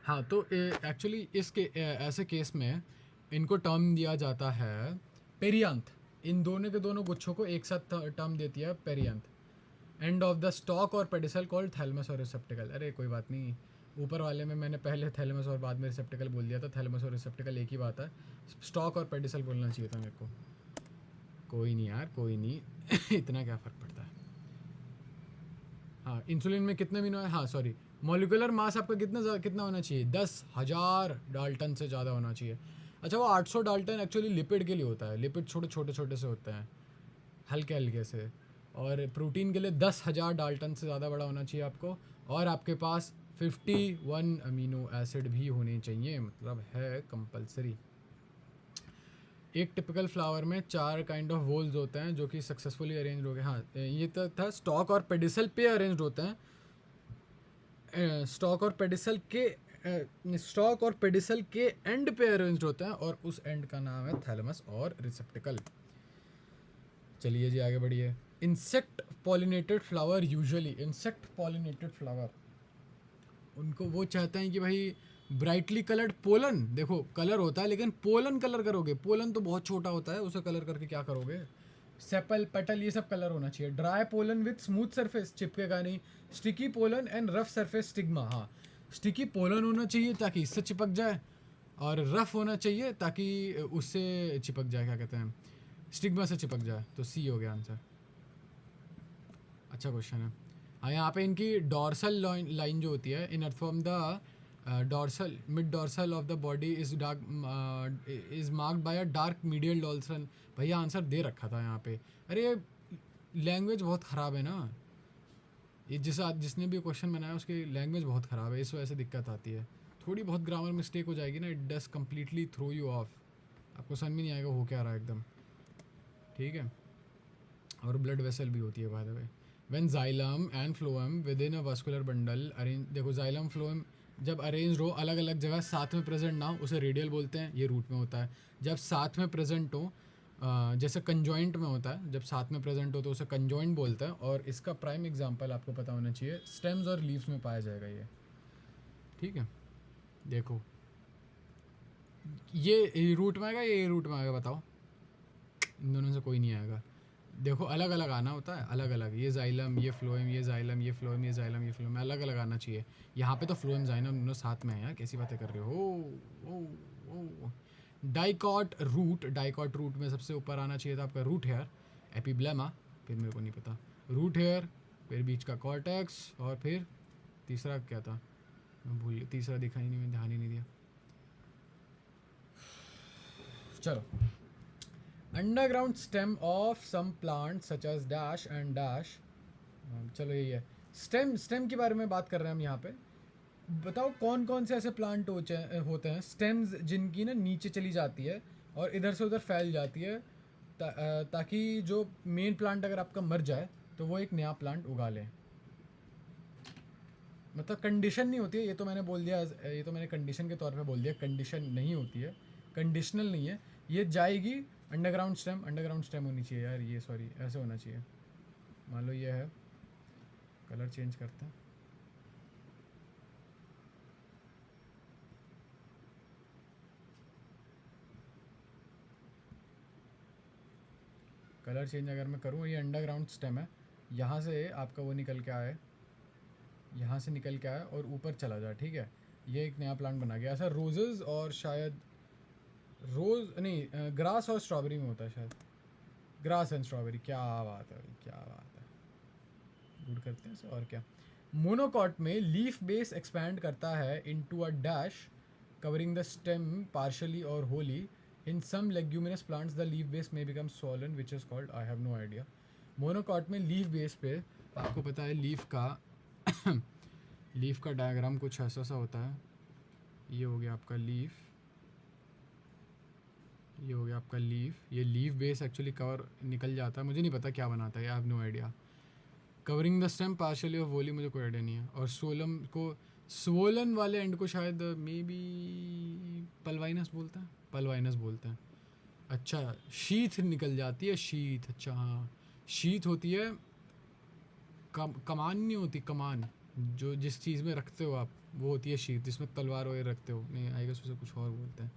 [SPEAKER 1] हाँ तो एक्चुअली इसके ऐसे केस में इनको टर्म दिया जाता है पेरियांथ। इन दोनों के दोनों गुच्छों को एक साथ टर्म देती है perianth. End of the stock और पेडिसल कॉल्ड थैलेमस और रिसेप्टिकल। अरे कोई बात नहीं, ऊपर वाले में मैंने पहले थैलेमस और बाद में रिसेप्टिकल बोल दिया था। थैलेमस और रिसेप्टिकल एक ही बात है, स्टॉक और पेडिसल बोलना चाहिए था मेरे को। कोई नहीं यार, कोई नहीं। इतना क्या फ़र्क पड़ता है। हाँ, इंसुलिन में कितने अमीनो है, हाँ सॉरी, मॉलिक्यूलर मास आपका कितना होना चाहिए? 10,000 डाल्टन से ज़्यादा होना चाहिए। अच्छा, वो 800 डाल्टन एक्चुअली लिपिड के लिए होता है। लिपिड छोटे छोटे से होते हैं, हल्के हल्के से। और प्रोटीन के लिए 10,000 डाल्टन से ज़्यादा बड़ा होना चाहिए आपको। और आपके पास 51 अमीनो एसिड भी होने चाहिए, मतलब है कंपलसरी। एक टिपिकल फ्लावर में 4 काइंड ऑफ वोल्स होते हैं जो कि सक्सेसफुली अरेंज हो गए। हाँ ये तो था, स्टॉक और पेडिसल पे अरेंज होते हैं। स्टॉक और पेडिसल के एंड पे अरेंज होते हैं, और उस एंड का नाम है थैलेमस और रिसेप्टिकल। चलिए जी आगे बढ़िए। Insect pollinated flower, usually insect pollinated flower, उनको वो चाहते हैं कि भाई ब्राइटली कलर्ड पोलन, देखो कलर होता है लेकिन पोलन कलर करोगे, पोलन तो बहुत छोटा होता है, उसे कलर करके क्या करोगे? सेपल पेटल ये सब कलर होना चाहिए। Dry pollen with smooth surface, चिपकेगा नहीं। Sticky pollen and rough surface stigma. हाँ, स्टिकी पोलन होना चाहिए ताकि इससे चिपक जाए, और रफ होना चाहिए ताकि उससे चिपक जाए, क्या कहते हैं, स्टिग्मा से चिपक जाए। तो सी हो गया आंसर। अच्छा क्वेश्चन है। हाँ, यहाँ पे इनकी डॉर्सल लाइन जो होती है, in earthworm the dorsal mid dorsal of the body is dark is marked by a dark medial dorsal. भैया आंसर दे रखा था यहाँ पे। अरे लैंग्वेज बहुत ख़राब है ना, ये जिसने भी क्वेश्चन बनाया उसकी लैंग्वेज बहुत ख़राब है, इस वजह से दिक्कत आती है। थोड़ी बहुत ग्रामर मिस्टेक हो जाएगी ना, it does completely throw you off, आपको समझ में नहीं आएगा हो क्या रहा है एकदम, ठीक है। और ब्लड वेसल भी होती है by the way. When xylem and phloem with in a vascular bundle arrange, देखो जाइलम फ्लोएम जब अरेंज हो अलग अलग जगह साथ में प्रेजेंट ना हो उसे रेडियल बोलते हैं, ये रूट में होता है। जब साथ में प्रेजेंट हो जैसे कंजॉइंट में होता है, जब साथ में प्रेजेंट हो तो उसे कंजॉइंट बोलते हैं। और इसका प्राइम एग्जांपल आपको पता होना चाहिए, स्टेम्स और लीव्स में पाया जाएगा ये, ठीक है। देखो ये रूट में आएगा, ये रूट में आएगा, बताओ। इन दोनों से कोई नहीं आएगा। देखो अलग अलग आना होता है, अलग अलग, ये जाइलम ये फ्लोएम, ये जाइलम ये फ्लोएम, ये जाइलम ये फ्लोएम, अलग अलग आना चाहिए। यहाँ पे तो फ्लोएम जाइलम दोनों साथ में है यार, कैसी बातें कर रहे हो। ओ डाइकॉट रूट में सबसे ऊपर आना चाहिए था आपका रूट हेयर, एपिब्लेमा, फिर मेरे को नहीं पता, रूट हेयर, फिर बीच का कॉर्टेक्स, और फिर तीसरा क्या था मैं भूल गया, तीसरा दिखा ही नहीं, मैं ध्यान ही नहीं दिया। चलो, underground stem of some plant such as dash and dash, चलो यही है। स्टेम के बारे में बात कर रहे हैं हम यहाँ पे। बताओ कौन कौन से ऐसे प्लांट होते हैं स्टेम्स जिनकी ना नीचे चली जाती है और इधर से उधर फैल जाती है, ताकि जो मेन प्लांट अगर आपका मर जाए तो वो एक नया प्लांट उगा ले। मतलब कंडीशन नहीं होती है, ये तो मैंने बोल दिया, ये तो मैंने कंडीशन के तौर पे बोल दिया, कंडीशन नहीं होती है, कंडीशनल नहीं है, ये जाएगी अंडरग्राउंड स्टेम होनी चाहिए यार, ये सॉरी ऐसे होना चाहिए। मान लो ये है, कलर चेंज करते हैं, कलर चेंज अगर मैं करूँ, ये अंडरग्राउंड स्टेम है, यहाँ से आपका वो निकल के आए, यहाँ से निकल के आए और ऊपर चला जाए, ठीक है। ये एक नया प्लांट बना गया। ऐसा रोजेज़ और शायद रोज़ नहीं, ग्रास और स्ट्रॉबेरी में होता है शायद, ग्रास एंड स्ट्रॉबेरी। क्या बात है, क्या बात है, गुड करते हैं इसे। और क्या, मोनोकॉट में लीफ बेस एक्सपैंड करता है into a dash covering the stem partially और wholly. In some leguminous plants the leaf base में become swollen which is called, I have no idea. Monocot में लीफ बेस पे आपको पता है लीफ का लीफ का डायग्राम कुछ ऐसा सा होता है। ये हो गया आपका लीफ, ये हो गया आपका लीफ, ये लीफ बेस एक्चुअली कवर निकल जाता है, मुझे नहीं पता क्या बनाता है, I have no idea. Covering the stem partially of wholly, मुझे कोई आइडिया नहीं है। और सोलम को, स्वोलन वाले एंड को शायद मे बी पलवाइनस बोलते हैं, पलवाइनस बोलते हैं। अच्छा, शीथ निकल जाती है, शीथ, अच्छा हाँ, शीथ होती है, कमान नहीं होती, कमान जो जिस चीज़ में रखते हो आप, वो होती है शीथ, जिसमें तलवार वगैरह रखते हो, नहीं आई गेस उसे कुछ और बोलते हैं,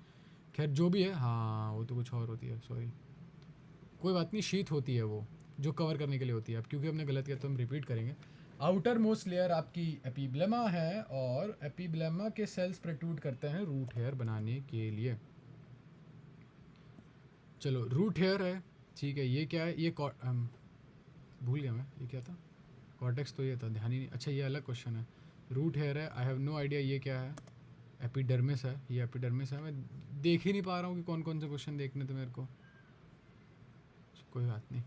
[SPEAKER 1] खैर जो भी है, हाँ वो तो कुछ और होती है, सॉरी कोई बात नहीं, शीथ होती है वो जो कवर करने के लिए होती है। अब क्योंकि हमने गलत किया तो हम रिपीट करेंगे। आउटर मोस्ट लेयर आपकी एपिब्लेमा है, और एपिब्लेमा के सेल्स प्रोट्रूड करते हैं रूट हेयर बनाने के लिए। चलो रूट हेयर है, ठीक है। ये क्या है, ये भूल गया मैं, ये क्या था, कॉर्टेक्स तो ये था, ध्यान ही नहीं। अच्छा ये अलग क्वेश्चन है, रूट हेयर है, आई हैव नो आइडिया ये क्या है। एपिडर्मिस है, ये एपिडर्मिस है, मैं देख ही नहीं पा रहा हूँ कि कौन कौन से क्वेश्चन देखने थे मेरे को, कोई बात नहीं।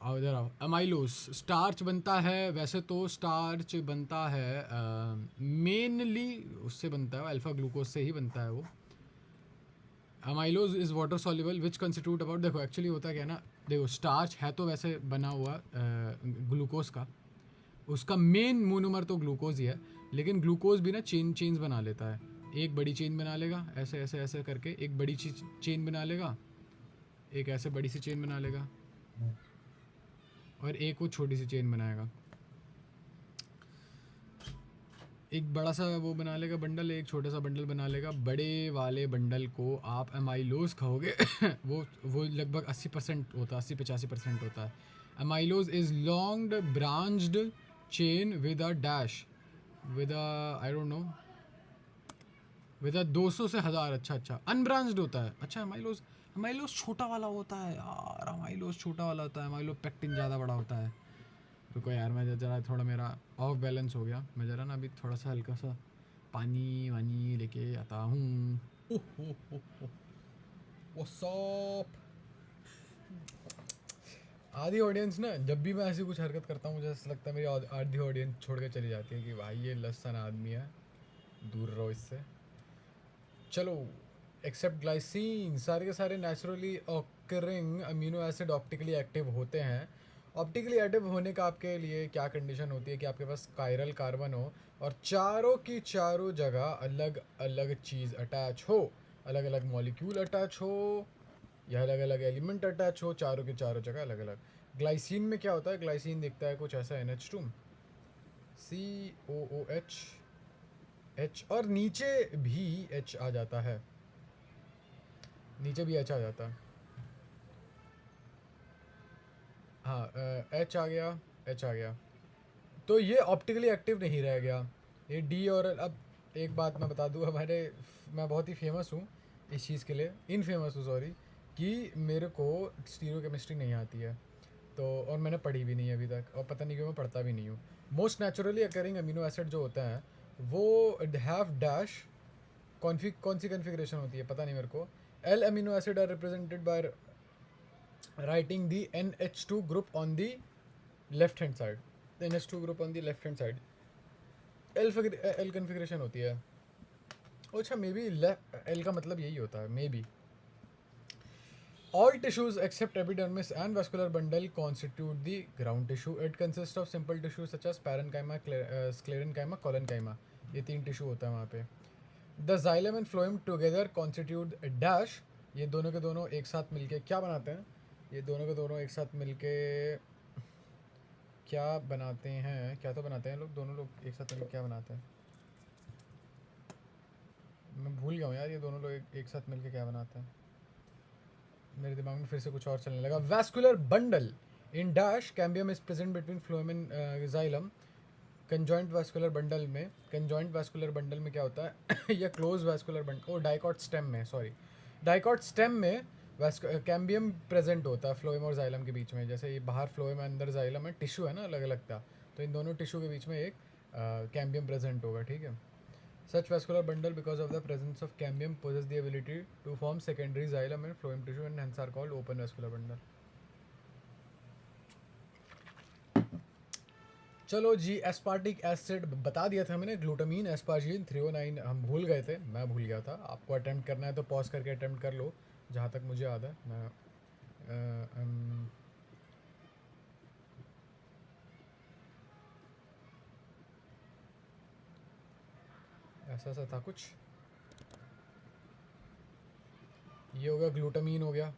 [SPEAKER 1] आओ इधर आओ। अमाइलोस स्टार्च बनता है, वैसे तो स्टार्च बनता है मेनली उससे बनता है, अल्फा ग्लूकोज से ही बनता है वो। Amylose is water soluble which constitute about, देखो एक्चुअली होता क्या है ना, देखो स्टार्च है तो वैसे बना हुआ ग्लूकोज का, उसका मेन मोनोमर तो ग्लूकोज ही है, लेकिन ग्लूकोज भी ना चेन्स बना लेता है। एक बड़ी चेन बना लेगा, ऐसे ऐसे ऐसे करके एक बड़ी चेन बना लेगा, एक ऐसे बड़ी सी चेन बना लेगा, और एक वो छोटी सी चेन बनाएगा, एक बड़ा सा वो बना लेगा बंडल, एक छोटा सा बंडल बना लेगा। बड़े वाले बंडल को आप अमाइलोज खाओगे वो लगभग 80% होता है, 80-85% होता है। Amylose is long branched chain with a dash, with I don't no, with 200 से 1000। अच्छा अच्छा, अनब्रांच्ड होता है। अच्छा अमाइलोज, अमाइलोज छोटा वाला होता है यार, अमाइलोज छोटा वाला होता है, अमाइलो पेक्टिन ज़्यादा बड़ा होता है। रुको यार, मैं ज़रा थोड़ा मेरा ऑफ बैलेंस हो गया, मैं ज़रा ना अभी थोड़ा सा हल्का सा पानी वानी लेके आता हूँ। What's up. आधी ऑडियंस ना, जब भी मैं ऐसी कुछ हरकत करता हूँ मुझे ऐसा लगता है मेरी आधी ऑडियंस छोड़ के चली जाती है कि भाई ये लसन आदमी है, दूर रहो इससे। चलो, एक्सेप्ट ग्लाइसिन, सारे के सारे naturally occurring amino acid optically active होते हैं। ऑप्टिकली एक्टिव होने का आपके लिए क्या कंडीशन होती है कि आपके पास कायरल कार्बन हो और चारों की चारों जगह अलग अलग चीज़ अटैच हो, अलग अलग मॉलिक्यूल अटैच हो या अलग अलग एलिमेंट अटैच हो, चारों के चारों जगह अलग अलग। ग्लाइसिन में क्या होता है, ग्लाइसिन दिखता है कुछ ऐसा, NH2 COOH H, और नीचे भी H आ जाता है, नीचे भी H आ जाता है। हाँ, H आ गया, H आ गया, तो ये ऑप्टिकली एक्टिव नहीं रह गया ये D। और अब एक बात मैं बता दूँ, मैं बहुत ही फेमस हूँ इस चीज़ के लिए, इनफेमस हूँ सॉरी, कि मेरे को स्टीरियो केमिस्ट्री नहीं आती है, तो और मैंने पढ़ी भी नहीं है अभी तक, और पता नहीं क्यों मैं पढ़ता भी नहीं हूँ। Most naturally occurring amino acid जो होता है वो हैव डैश, कौन सी कन्फिग्रेशन होती है पता नहीं मेरे को। L amino acid are represented by writing the NH2 group on the left hand side, NH2 group on the left hand side, L configuration होती है। अच्छा मे बी L का मतलब यही होता है may be. All tissues except epidermis and vascular bundle constitute the ground tissue. It consists of simple tissues such as parenchyma, sclerenchyma, collenchyma. ये 3 tissue होता है वहाँ पे। The xylem and phloem together constitute a dash. ये दोनों के दोनों एक साथ मिलके क्या बनाते हैं? ये दोनों के दोनों एक साथ मिलके क्या बनाते हैं? क्या तो बनाते हैं लोग, दोनों लोग एक साथ मिलके क्या बनाते हैं? मैं भूल गया हूँ यार, ये दोनों लोग एक साथ मिलके क्या बनाते हैं, मेरे दिमाग में फिर से कुछ और चलने लगा। Vascular bundle in dash cambium is present between phloem and xylem. Conjoint vascular bundle में, कंजॉइंट वैस्कुलर बंडल में क्या होता है या क्लोज वैस्कुलर बंडल, ओ डाइकॉट स्टेम में, सॉरी डाइकॉट स्टेम में कैम्बियम प्रेजेंट होता है फ्लोएम और जाइलम के बीच में। जैसे ये बाहर फ्लोएम है अंदर जाइलम है, टिश्यू है ना अलग अलग था, तो इन दोनों टिश्यू के बीच में एक कैम्बियम प्रेजेंट होगा, ठीक है। Such vascular bundle, because of the presence of cambium, possess the ability to form secondary xylem and phloem tissue and hence are called open vascular bundle. चलो जी, एस्पार्टिक एसिड बता दिया था मैंने, ग्लूटामीन, एस्पार्जिन, 309 हम भूल गए थे, मैं भूल गया था। आपको अटेम्प्ट करना है तो पॉज करके अटेम्प्ट कर लो, जहाँ तक मुझे याद है। मैं ऐसा सा था कुछ, ये हो गया ग्लूटामीन हो गया,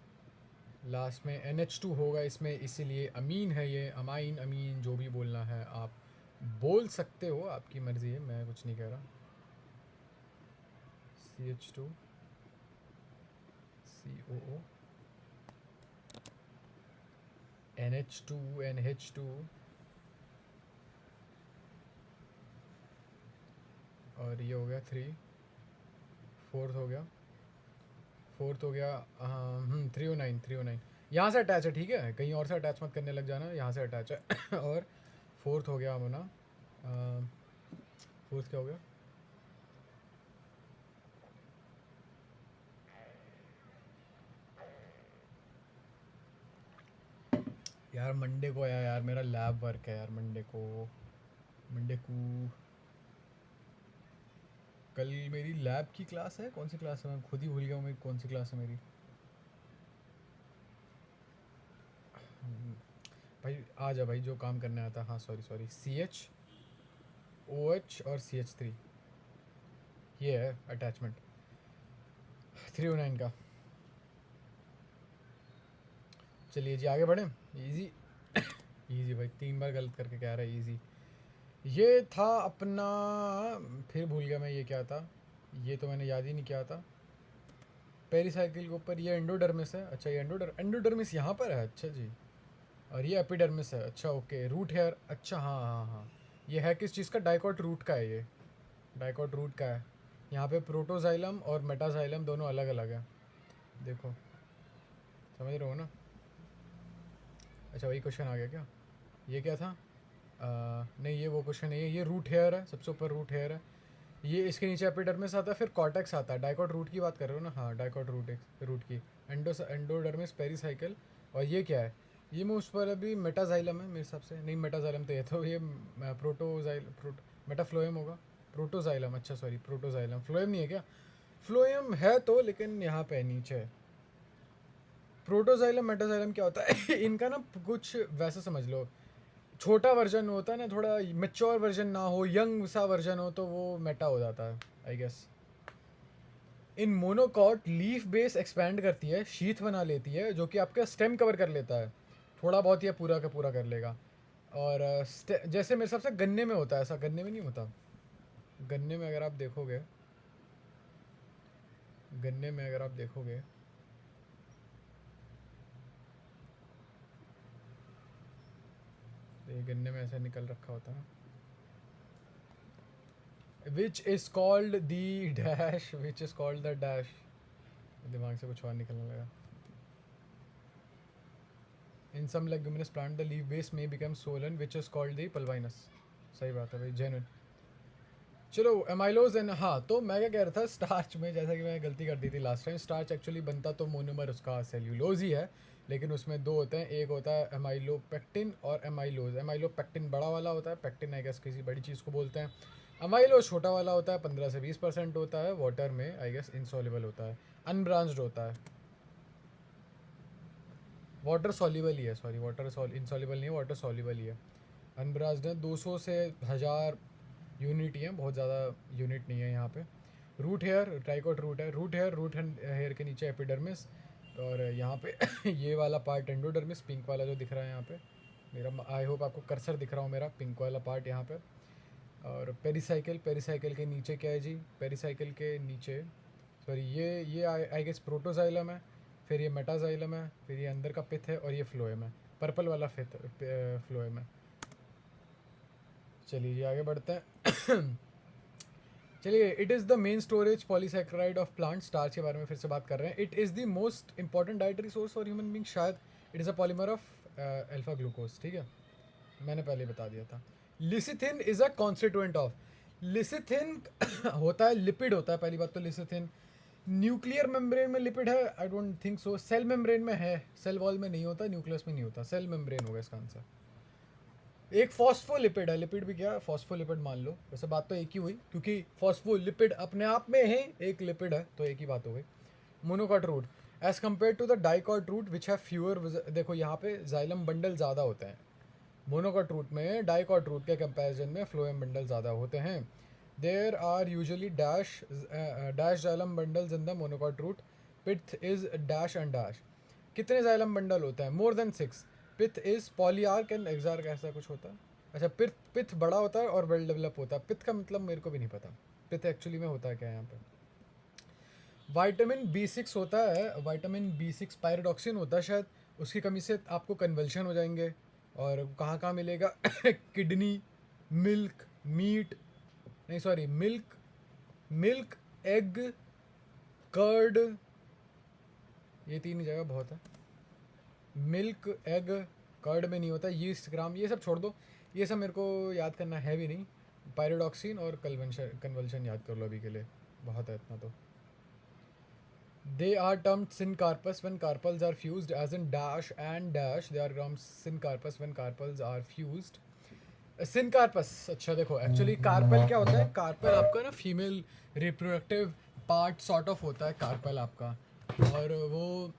[SPEAKER 1] लास्ट में NH2 होगा इसमें, इसीलिए अमीन है ये, अमाइन अमीन जो भी बोलना है आप बोल सकते हो, आपकी मर्ज़ी है, मैं कुछ नहीं कह रहा। CH2 COO NH2 NH2 और ये हो गया 3, फोर्थ हो गया 309 309 यहाँ से अटैच है, ठीक है, कहीं और से अटैच मत करने लग जाना, यहाँ से अटैच है और फोर्थ हो गया अपना, फोर्थ क्या हो गया, यार मंडे को आया यार, मेरा लैब वर्क है यार मंडे को कल मेरी लैब की क्लास है, कौन सी क्लास है मैं खुद ही भूल गया हूँ, कौन सी क्लास है मेरी। भाई आ जा भाई, जो काम करने आता, हाँ सॉरी CHOH और CH3, ये है अटैचमेंट 309 का। चलिए जी आगे बढ़ें। इजी इजी भाई, 3 बार गलत करके कह रहा है इजी। ये था अपना, फिर भूल गया मैं ये क्या था, ये तो मैंने याद ही नहीं किया था। पेरिसाइकिल के ऊपर ये एंडोडर्मिस है, अच्छा ये एंडोडर्मिस यहाँ पर है, अच्छा जी, और ये एपिडर्मिस है, अच्छा ओके। रूट हेयर, अच्छा हाँ हाँ हाँ, ये है किस चीज़ का? डाइकॉट रूट का है ये, डाइकॉट रूट का है। यहाँ पे प्रोटोजाइलम और मेटाजाइलम दोनों अलग अलग है, देखो समझ रहे हो ना? अच्छा वही क्वेश्चन आ गया क्या? ये क्या था? नहीं ये वो क्वेश्चन नहीं है, ये रूट हेयर है, सबसे ऊपर रूट हेयर है, ये इसके नीचे एपिडर्मिस आता है, फिर कॉर्टेक्स आता है। डाइकॉट रूट की बात कर रहे हो ना? हाँ डाइकॉट रूट की एंडोडर्मिस पेरिसाइकिल। और ये क्या है? ये मैं उस पर अभी मेटाजाइलम है मेरे हिसाब से, नहीं मेटाजाइलम तो ये तो ये मेटाफ्लोएम होगा, प्रोटोजाइलम, अच्छा सॉरी प्रोटोजाइलम, फ्लोएम नहीं है क्या? फ्लोएम है तो, लेकिन यहाँ पे नीचे है। प्रोटोजाइलम मेटाजाइलम क्या होता है? इनका ना कुछ वैसा समझ लो, छोटा वर्जन होता है ना, थोड़ा मेच्योर वर्जन ना हो, यंग सा वर्जन हो, तो वो मेटा हो जाता है I guess. In monocot leaf base expand करती है, शीथ बना लेती है, जो कि आपका स्टेम कवर कर लेता है, थोड़ा बहुत या पूरा का पूरा कर लेगा। और जैसे मेरे हिसाब से गन्ने में होता है ऐसा, गन्ने में नहीं होता। गन्ने में अगर आप देखोगे, गन्ने में अगर आप देखोगे, ये गन्ने में ऐसा निकल रखा होता है, which is called the dash, which is called the dash. दिमाग से कुछ और निकलने लगा। In some leguminous plant the leaf base में become swollen which is called the pulvinus. सही बात है भाई, जेन्युइन। चलो एमाइलोज एंड, हाँ तो मैं क्या कह रहा था, स्टार्च में जैसा कि मैं गलती कर दी थी लास्ट टाइम, स्टार्च एक्चुअली बनता तो मोनोमर उसका सेल्यूलोज ही है, लेकिन उसमें दो होते हैं, एक होता है एमाइलोपेक्टिन और एमाइलोज। एमाइलोपेक्टिन बड़ा वाला होता है, पेक्टिन आई गेस किसी बड़ी चीज़ को बोलते हैं। अमाइलोज छोटा वाला होता है, 15 से 20% होता है, वाटर में आई गेस इनसॉल्युबल होता है, अनब्रांच्ड होता है, वाटर सॉल्युबल ही है, सॉरी वाटर इनसॉल्युबल नहीं है, वाटर सॉल्युबल ही है। अनब्रांच्ड है, 200 से 1000 यूनिट ही है, बहुत ज़्यादा यूनिट नहीं है यहाँ पे। रूट हेयर, ट्राइकोट रूट है, रूट हेयर के नीचे एपिडर्मिस, और यहाँ पे ये वाला पार्ट एंडोडर्मिस, पिंक वाला जो दिख रहा है यहाँ पे मेरा, आई होप आपको कर्सर दिख रहा हो मेरा, पिंक वाला पार्ट यहाँ पे। और पेरिसाइकिल, पेरिसाइकिल के नीचे क्या है जी? पेरिसाइकिल के नीचे, सॉरी ये आई गेस प्रोटोजाइलम है, फिर ये मेटाजाइलम है, फिर ये अंदर का पिथ है, और ये फ्लोएम है, पर्पल वाला फिथ फ्लोएम है। चलिए आगे बढ़ते हैं। चलिए, it is the main storage polysaccharide of plant, starch के बारे में फिर से बात कर रहे हैं। It is the most important dietary source for human being, शायद it is a polymer of alpha glucose, ठीक है, मैंने पहले बता दिया था। Lecithin is a constituent of, lecithin होता है, लिपिड होता है, पहली बात तो लिसिथिन न्यूक्लियर मेम्ब्रेन में लिपिड है, I don't think so, cell membrane में है, सेल वॉल में नहीं होता, न्यूक्लियस में नहीं होता, सेल मेम्ब्रेन होगा इसका आंसर। एक फॉस्फोलिपिड है, लिपिड भी क्या, फॉस्फोलिपिड मान लो, वैसे बात तो एक ही हुई, क्योंकि फॉस्फोलिपिड अपने आप में है, एक लिपिड है, तो एक ही बात हो गई। Monocot root as compare to the dicot root which have fewer, देखो यहाँ पे जाइलम बंडल ज़्यादा होते हैं मोनोकॉट रूट में, डाइकॉट रूट के कंपैरिजन में फ्लोएम बंडल ज़्यादा होते हैं। There are usually dash xylem bundles in the monocot root, pith is dash and dash. कितने जाइलम बंडल होते हैं? More than 6। Pith is polyarch and exarch, ऐसा कुछ होता है। अच्छा, पिथ बड़ा होता है और वेल डेवलप होता है, पिथ का मतलब मेरे को भी नहीं पता, पिथ एक्चुअली में होता है क्या यहाँ पे। विटामिन B6 होता है, विटामिन B6 पायरोडॉक्सिन होता है शायद, उसकी कमी से आपको कन्वल्शन हो जाएंगे। और कहाँ कहाँ मिलेगा? किडनी, मिल्क, मीट, नहीं सॉरी मिल्क, एग, कर्ड, ये तीन ही जगह बहुत है। मिल्क, एग, कर्ड में नहीं होता, यीस्ट, ग्राम, ये सब छोड़ दो, ये सब मेरे को याद करना है भी नहीं। पायरोडॉक्सिन और कन्वल्शन याद कर लो अभी के लिए, बहुत है इतना तो। They are termed syncarpus when carpels are fused, as in dash and dash. They are termed syncarpus when carpels are fused. Syncarpus, अच्छा देखो, एक्चुअली कार्पल क्या होता है? कार्पल आपका ना female reproductive part sort of होता है कार्पल आपका, और वो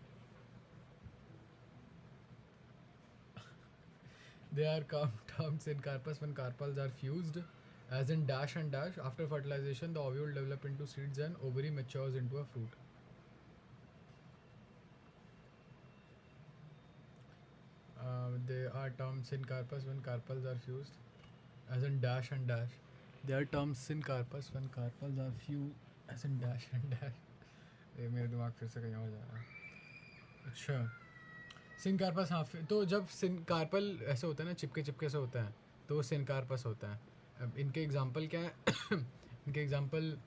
[SPEAKER 1] they are termed syncarpus when carpels are fused, as in dash and dash. After fertilization, the ovule develop into seeds and ovary matures into a fruit. They are termed syncarpus when carpels are fused, as in dash and dash. They are termed syncarpus when carpels are fused, as in dash and dash. ये मेरे दिमाग फिर से कहीं और जा रहा है। अच्छा, सिनकार्पस, हाँ, तो जब सिनकार्पल ऐसे होता है ना, चिपके चिपके से होता है, तो वो सिनकार्पस होता है। अब इनके एग्जांपल क्या है? इनके एग्जांपल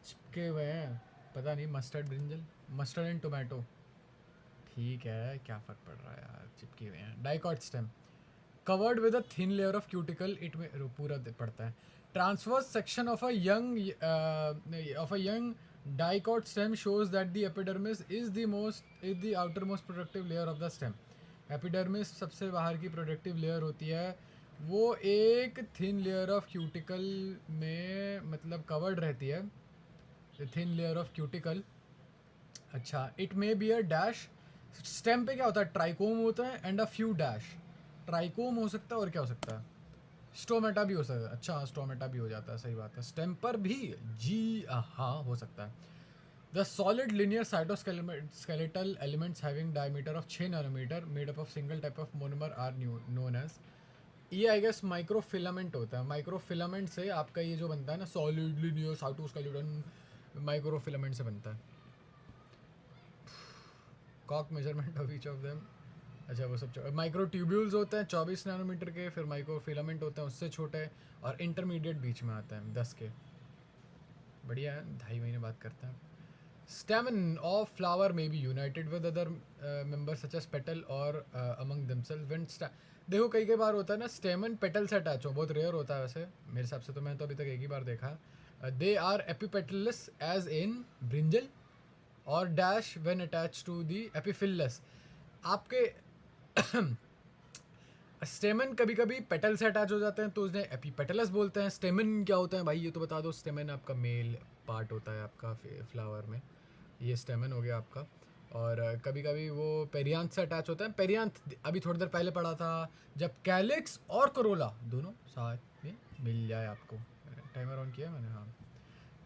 [SPEAKER 1] चिपके हुए हैं, पता नहीं, mustard, brinjal, mustard and tomato. ठीक है, क्या फ़र्क पड़ रहा है यार, चिपके हुए हैं। Dicot stem covered with a thin layer of cuticle, it में पूरा पड़ता है। Transverse section of a young dicot stem shows that the epidermis is the outermost protective layer of the stem. Epidermis सबसे बाहर की प्रोडक्टिव लेयर होती है, वो एक थिन लेयर ऑफ क्यूटिकल में मतलब कवर्ड रहती है, थिन लेयर ऑफ क्यूटिकल। अच्छा, it may be a dash, stem पे क्या होता है, ट्राइकोम होता है and a few dash. Trichome हो सकता है और क्या हो सकता है, स्टोमेटा भी हो सकता है। अच्छा, स्टोमेटा भी हो जाता है, सही बात है। स्टेम पर भी जी हाँ हो सकता है। The solid linear cytoskeletal elements having diameter of 6 nanometer made up of single type of monomer are known as, ये आई गेस माइक्रोफिलामेंट होता है। माइक्रोफिलामेंट से आपका ये जो बनता है ना, सॉलिड लिनियर साइटोस्केलेटन, माइक्रोफिलामेंट से बनता है। Cock measurement of each of them, अच्छा वो सब माइक्रो ट्यूब्यूल्स होते हैं 24 नैनोमीटर के, फिर माइक्रो फिलामेंट होते हैं उससे छोटे, और इंटरमीडिएट बीच में आते हैं 10 के। बढ़िया है, 2.5 महीने बात करते हैं। Stamen of flower may be united with other members such as petal और अमंग देमसेल्व्स व्हेन देखो कई बार होता है ना, स्टेमन पेटल से अटैच हो, बहुत रेयर होता है वैसे मेरे हिसाब से, तो मैं तो अभी तक एक ही बार देखा। They are epipetalous as in brinjal और dash when attach to the epiphyllous. आपके स्टेमन कभी कभी पेटल से अटैच हो जाते हैं तो उन्हें एपीपेटलस बोलते हैं। स्टेमन क्या होता है भाई, ये तो बता दो। स्टेमन आपका मेल पार्ट होता है आपका फ्लावर में, ये स्टेमन हो गया आपका। और कभी कभी वो पेरियांथ से अटैच होता है। पेरियांथ अभी थोड़ी देर पहले पढ़ा था, जब कैलिक्स और करोला दोनों साथ में मिल जाए आपको। टाइमर ऑन किया मैंने, हाँ।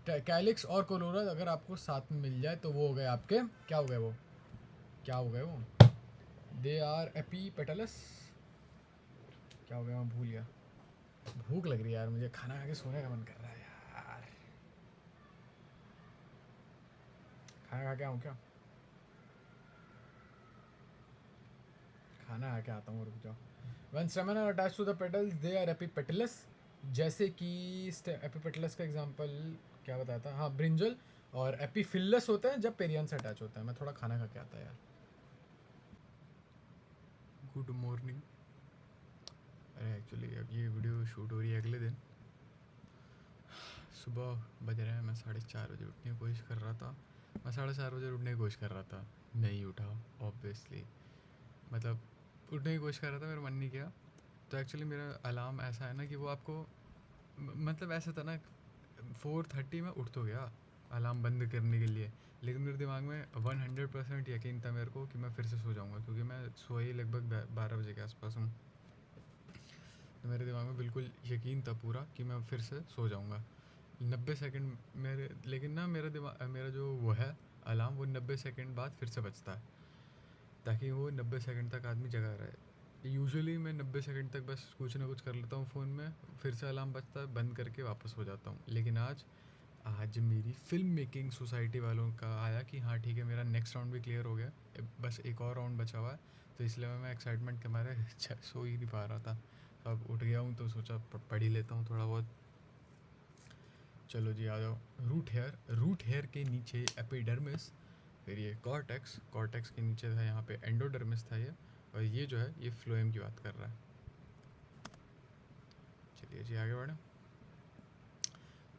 [SPEAKER 1] कैलिक्स और कोरोला अगर आपको साथ में मिल जाए तो वो हो गए आपके, क्या हो गए वो, क्या हो गए वो, दे आर एपीपेटलस। क्या हो गया, मैं भूल गया। भूख लग रही है यार मुझे, खाना खा के सोने का मन कर रहा है यार। खाना खा के आऊँ क्या, खाना खा के आता हूँ, रुक जाओ। One stamen are attach to the petals they are epipetalous. जैसे कि एपीपेटलस का एग्जांपल क्या बताया था, हाँ ब्रिंजल। और एपीफिलस होता है जब पेरियन से अटैच होता है। मैं थोड़ा खाना खा के आता यार। Good morning. अरे एक्चुअली अब ये वीडियो शूट हो रही है अगले दिन, सुबह बज रहे हैं, मैं 4:30 बजे उठने की कोशिश कर रहा था। मैं 4:30 बजे उठने की कोशिश कर रहा था, नहीं उठा ऑब्वियसली, मतलब उठने की कोशिश कर रहा था, मेरा मन नहीं किया। तो एक्चुअली मेरा अलार्म ऐसा है ना कि वो आपको मतलब ऐसा था ना, 4:30 में उठ तो गया अलार्म बंद करने के लिए, लेकिन मेरे दिमाग में 100% यकीन था मेरे को कि मैं फिर से सो जाऊँगा, क्योंकि मैं सोया ही लगभग 12 बजे के आसपास हूँ। तो मेरे दिमाग में बिल्कुल यकीन था पूरा कि मैं फिर से सो जाऊँगा। 90 सेकंड मेरे, लेकिन ना मेरा दिमाग, मेरा जो वो है अलार्म, वो 90 सेकंड बाद फिर से बजता है, ताकि वो 90 सेकंड तक आदमी जगा रहे। यूजुअली मैं 90 सेकंड तक बस कुछ ना कुछ कर लेता हूँ फ़ोन में, फिर से अलार्म बजता है, बंद करके वापस हो जाता हूँ। लेकिन आज मेरी फ़िल्म मेकिंग सोसाइटी वालों का आया कि हाँ ठीक है, मेरा नेक्स्ट राउंड भी क्लियर हो गया, बस एक और राउंड बचा हुआ है। तो इसलिए मैं एक्साइटमेंट के मारे सो ही नहीं पा रहा था। अब उठ गया हूँ तो सोचा पढ़ ही लेता हूँ थोड़ा बहुत। चलो जी आ जाओ। रूट हेयर के नीचे एपिडर्मिस, फिर ये कॉर्टेक्स के नीचे था यहाँ पे एंडोडर्मिस था ये, और ये जो है ये फ्लोएम की बात कर रहा है। चलिए जी आगे बढ़ें।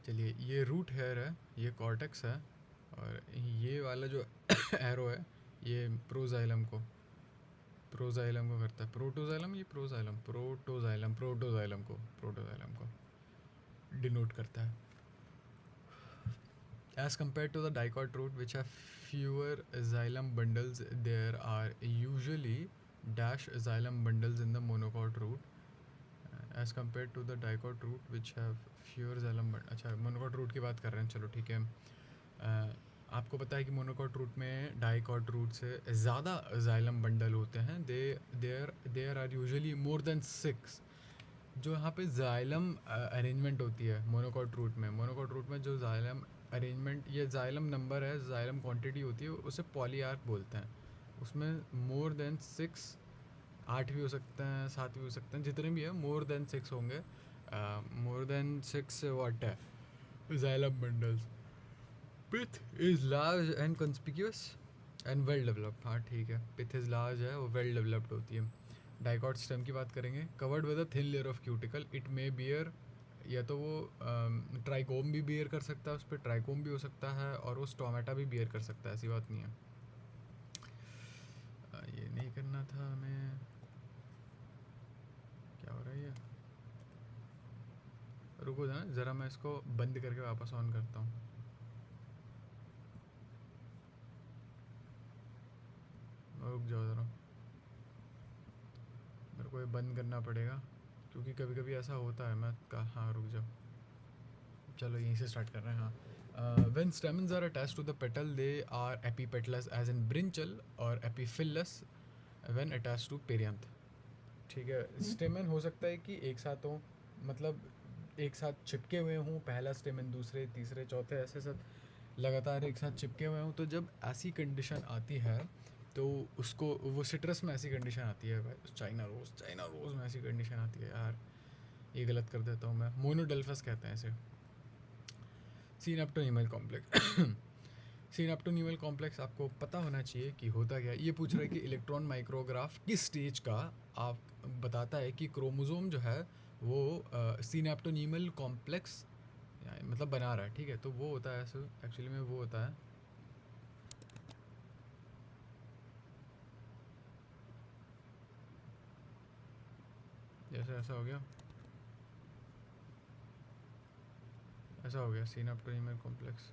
[SPEAKER 1] चलिए, ये रूट हेयर है, ये कॉर्टेक्स है, और ये वाला जो एरो है ये प्रोजाइलम को करता है। प्रोटोजाइलम, ये प्रोटोजाइलम को डिनोट करता है। As compared to the dicot root, which have fewer xylem bundles, there are usually dash xylem bundles in the monocot root. As compared to the dicot root, which have fewer xylem bundles. अच्छा, monocot root की बात कर रहे हैं, चलो ठीक है। आपको पता है कि मोनोकॉट रूट में डाइकॉट रूट से ज़्यादा जाइलम बंडल होते हैं। There are usually more than 6। जो यहाँ पे जाइलम अरेंजमेंट होती है मोनोकॉट रूट में जो जाइलम अरेंजमेंट, ये जाइलम नंबर है, जाइलम क्वांटिटी होती है, उसे पॉलीआर्क बोलते हैं। उसमें मोर देन 6 8 भी हो सकते हैं, 7 भी हो सकते हैं, जितने भी है मोर देन 6 होंगे। मोर देन 6 व्हाट है xylem bundles. Pith is large and conspicuous and well developed. हाँ ठीक है, pith is large है, वो well developed होती है। डाइकॉट स्टेम की बात करेंगे, covered with a thin layer of cuticle, it may bear, या तो वो ट्राइकोम भी बियर कर सकता है, उस पर ट्राइकोम भी हो सकता है, और वो स्टोमेटा भी बियर कर सकता है, ऐसी बात नहीं है। ये नहीं करना था हमें, क्या हो रहा है ये, रुको ना ज़रा, मैं इसको बंद करके वापस ऑन करता हूँ। रुक जाओ ज़रा, मेरे को ये बंद करना पड़ेगा क्योंकि कभी कभी ऐसा होता है। मैं कहा हाँ रुक जाओ, चलो यहीं से स्टार्ट कर रहे हैं। हाँ, when stamens are attached to the petal they are epipetalous as in brinjal, और epiphyllous when attached to perianth. ठीक है, स्टेमन हो सकता है कि एक साथ हो, मतलब एक साथ चिपके हुए हों, पहला स्टेमन दूसरे तीसरे चौथे ऐसे सब लगातार एक साथ चिपके हुए हों। तो जब ऐसी कंडीशन आती है तो उसको, वो सिट्रस में ऐसी कंडीशन आती है भाई, चाइना रोज़ में ऐसी कंडीशन आती है यार, ये गलत कर देता हूँ मैं, मोनोडेल्फस कहते हैं इसे। सिनेप्टोनीमल कॉम्प्लेक्स सिनेप्टोनीमल कॉम्प्लेक्स आपको पता होना चाहिए कि होता क्या है। ये पूछ रहा है कि इलेक्ट्रॉन माइक्रोग्राफ किस स्टेज का आप बताता है कि क्रोमोसोम जो है वो सिनेप्टोनीमल कॉम्प्लेक्स मतलब बना रहा है। ठीक है, तो वो होता है एक्चुअली में वो होता है, जैसे ऐसा हो गया, ऐसा हो गया सिनेप्टोनीमल कॉम्प्लेक्स।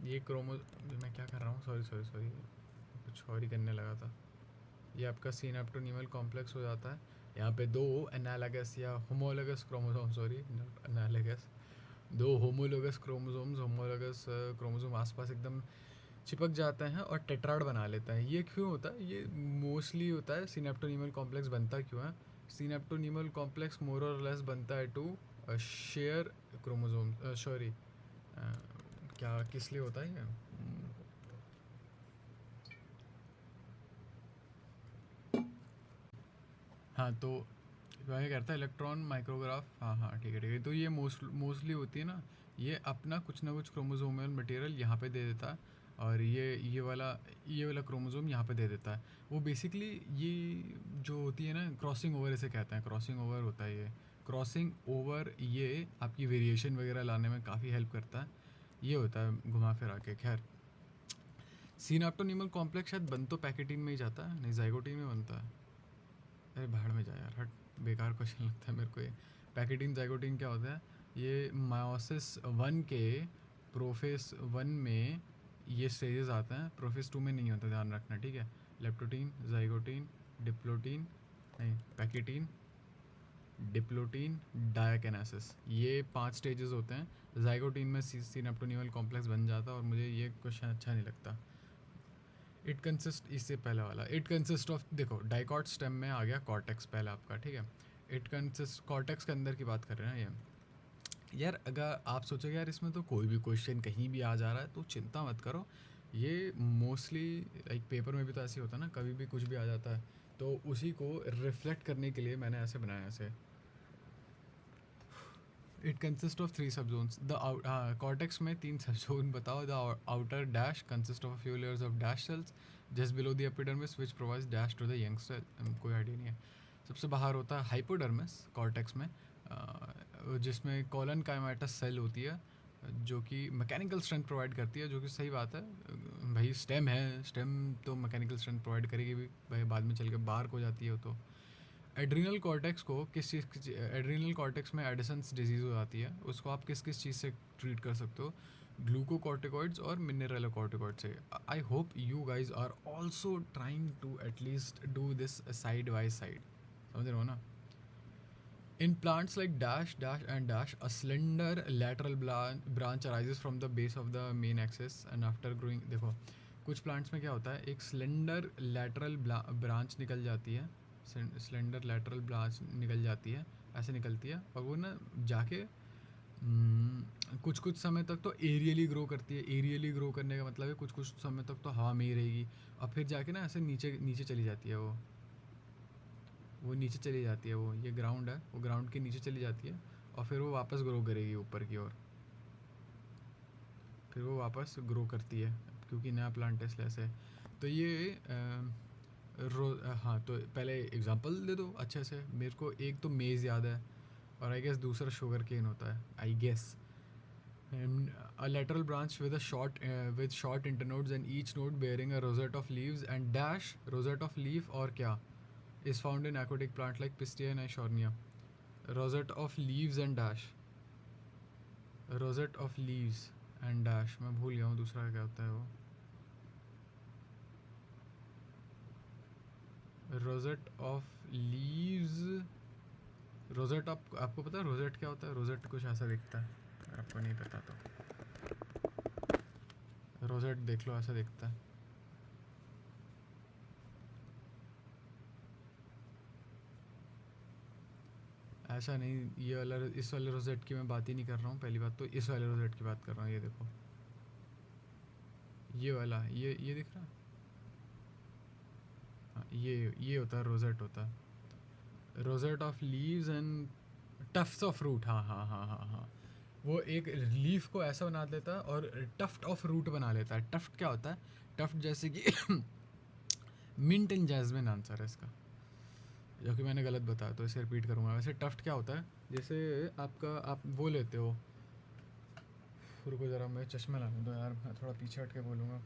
[SPEAKER 1] ये मैं क्या कर रहा हूँ, सॉरी कुछ और ही करने लगा था। ये आपका सिनेप्टोनीमल कॉम्प्लेक्स हो जाता है। यहाँ पे दो एनालगस या homologous chromosome, sorry not analogous, दो होमोलोगस क्रोमोसोम्स, होमोलोगस क्रोमोसोम आसपास एकदम चिपक जाते हैं और टेट्राड बना लेते हैं। ये क्यों होता है? ये मोस्टली होता है, सिनेप्टोनीमल कॉम्प्लेक्स बनता क्यों है? सिनेप्टोनीमल कॉम्प्लेक्स मोर और लेस बनता है टू शेयर क्रोमोसोम, सॉरी क्या किस लिए होता है ये? हाँ तो वह करता है इलेक्ट्रॉन माइक्रोग्राफ, हाँ ठीक है। तो ये मोस्टली होती है ना, ये अपना कुछ ना कुछ क्रोमोसोमल मटेरियल यहाँ पे दे देता है, और ये वाला क्रोमोसोम यहाँ पे दे देता है। वो बेसिकली ये जो होती है ना, क्रॉसिंग ओवर इसे कहते हैं, क्रॉसिंग ओवर होता है ये। क्रॉसिंग ओवर ये आपकी वेरिएशन वगैरह लाने में काफ़ी हेल्प करता है, ये होता है घुमा फिरा के। खैर, सिनेप्टोनीमल कॉम्प्लेक्स शायद बन तो पैकेटीन में ही जाता है, नहीं जाइगोटीन में बनता है। अरे भाड़ में जा यार, हट, बेकार क्वेश्चन लगता है मेरे को ये। पैकेटीन जाइगोटीन क्या होता है? ये मायोसिस 1 के प्रोफेस 1 में ये स्टेजेस आते हैं, प्रोफेस 2 में नहीं होता, ध्यान रखना। ठीक है, लेप्टोटीन, जाइगोटीन, डिप्लोटीन, नहीं पैकेटीन, डिप्लोटीन, डायाकेनेसिस, ये 5 स्टेजेस होते हैं। जाइगोटीन में सिनेप्टोनीमल कॉम्प्लेक्स बन जाता है, और मुझे ये क्वेश्चन अच्छा नहीं लगता। इट कंसिस्ट, इससे पहले वाला, इट कंसिस्ट ऑफ, देखो डाइकॉट स्टेम में आ गया कॉर्टेक्स पहला आपका। ठीक है, इट कंसिस्ट, कॉर्टेक्स के अंदर की बात कर रहे हैं ये। यार अगर आप सोचोगे यार इसमें तो कोई भी क्वेश्चन कहीं भी आ जा रहा है, तो चिंता मत करो। ये मोस्टली लाइक पेपर में भी तो ऐसे होता है ना, कभी भी कुछ भी आ जाता है, तो उसी को रिफ्लेक्ट करने के लिए मैंने ऐसे बनाया ऐसे। इट कंसिस्ट ऑफ 3 सब जोन्स, द कॉर्टेक्स में 3 सब जोन बताओ। The outer dash consist of a few layers of dash cells just below the epidermis which provides dash to the young cell. कोई आइडिया नहीं है। सबसे बाहर होता है हाइपोडर्मिस कॉर्टेक्स में, जिसमें कॉलन काइमेटस सेल होती है, जो कि मैकेनिकल स्ट्रेंथ प्रोवाइड करती है, जो कि सही बात है भाई। स्टेम है, स्टेम तो मैकेनिकल स्ट्रेंथ प्रोवाइड करेगी भी भाई, बाद में चल के बाहर को जाती है वो तो। एड्रीनल कॉर्टेक्स को किस चीज़ की, एड्रीनल कॉर्टेक्स में एडिसन्स डिजीज़ हो जाती है, उसको आप किस किस चीज़ से ट्रीट कर सकते हो? ग्लूकोकॉर्टिकॉइड्स और मिनरलोकॉर्टिकॉइड से। I hope you guys are also trying to at least do this side by side, समझ रहे हो ना? In plants like dash, dash and dash, a slender lateral branch arises from the base of the main axis and after growing, देखो कुछ plants में क्या होता है, एक स्लेंडर लैटरल ब्रांच निकल जाती है, स्लेंडर लैटरल ब्रांच निकल जाती है, ऐसे निकलती है, और वो ना जाके कुछ कुछ समय तक तो एरियली ग्रो करती है। एरियली ग्रो करने का मतलब है कुछ कुछ समय तक तो हवा में ही रहेगी और फिर जाके ना ऐसे नीचे नीचे चली जाती है वो नीचे चली जाती है। वो ये ग्राउंड है, वो ग्राउंड के नीचे चली जाती है और फिर वो वापस ग्रो करेगी ऊपर की ओर। फिर वो वापस ग्रो करती है क्योंकि नया प्लांट है इसलिए ऐसे। तो ये हाँ, तो पहले एग्जांपल दे दो अच्छे से मेरे को। एक तो मेज़ याद है और आई गेस दूसरा शुगर केन होता है I guess. And a lateral branch with short internodes and each node bearing a rosette of leaves and dash rosette of leaf or क्या is found in aquatic plant like Pistia and Ishornia. Rosette of leaves and dash, rosette of leaves and dash, मैं भूल गया हूँ दूसरा क्या होता है वो। rosette of leaves, rosette. आपको पता है रोजेट क्या होता है? रोजेट कुछ ऐसा दिखता है, अगर आपको नहीं पता तो रोजेट देख लो, ऐसा दिखता है। ऐसा नहीं, ये वाला इस वाले रोजेट की मैं बात ही नहीं कर रहा हूँ। पहली बात तो इस वाले रोजेट की बात कर रहा हूँ। ये देखो, ये वाला, ये दिख रहा है। हाँ, ये होता है रोजेट, होता है rosette of leaves and tufts of root. हाँ हाँ हाँ हाँ हाँ, वो एक लीफ को ऐसा बना देता है और टफ्ट ऑफ रूट बना लेता है। टफ्ट क्या होता है? टफ्ट जैसे कि मिंट एंड जैस्मिन आंसर है इसका, जो कि मैंने गलत बताया तो इसे रिपीट करूँगा। वैसे टफ्ट क्या होता है? जैसे आपका आप वो लेते हो, रुको ज़रा मैं चश्मा ला लूँ तो यार, मैं थोड़ा पीछे हट के बोलूँगा।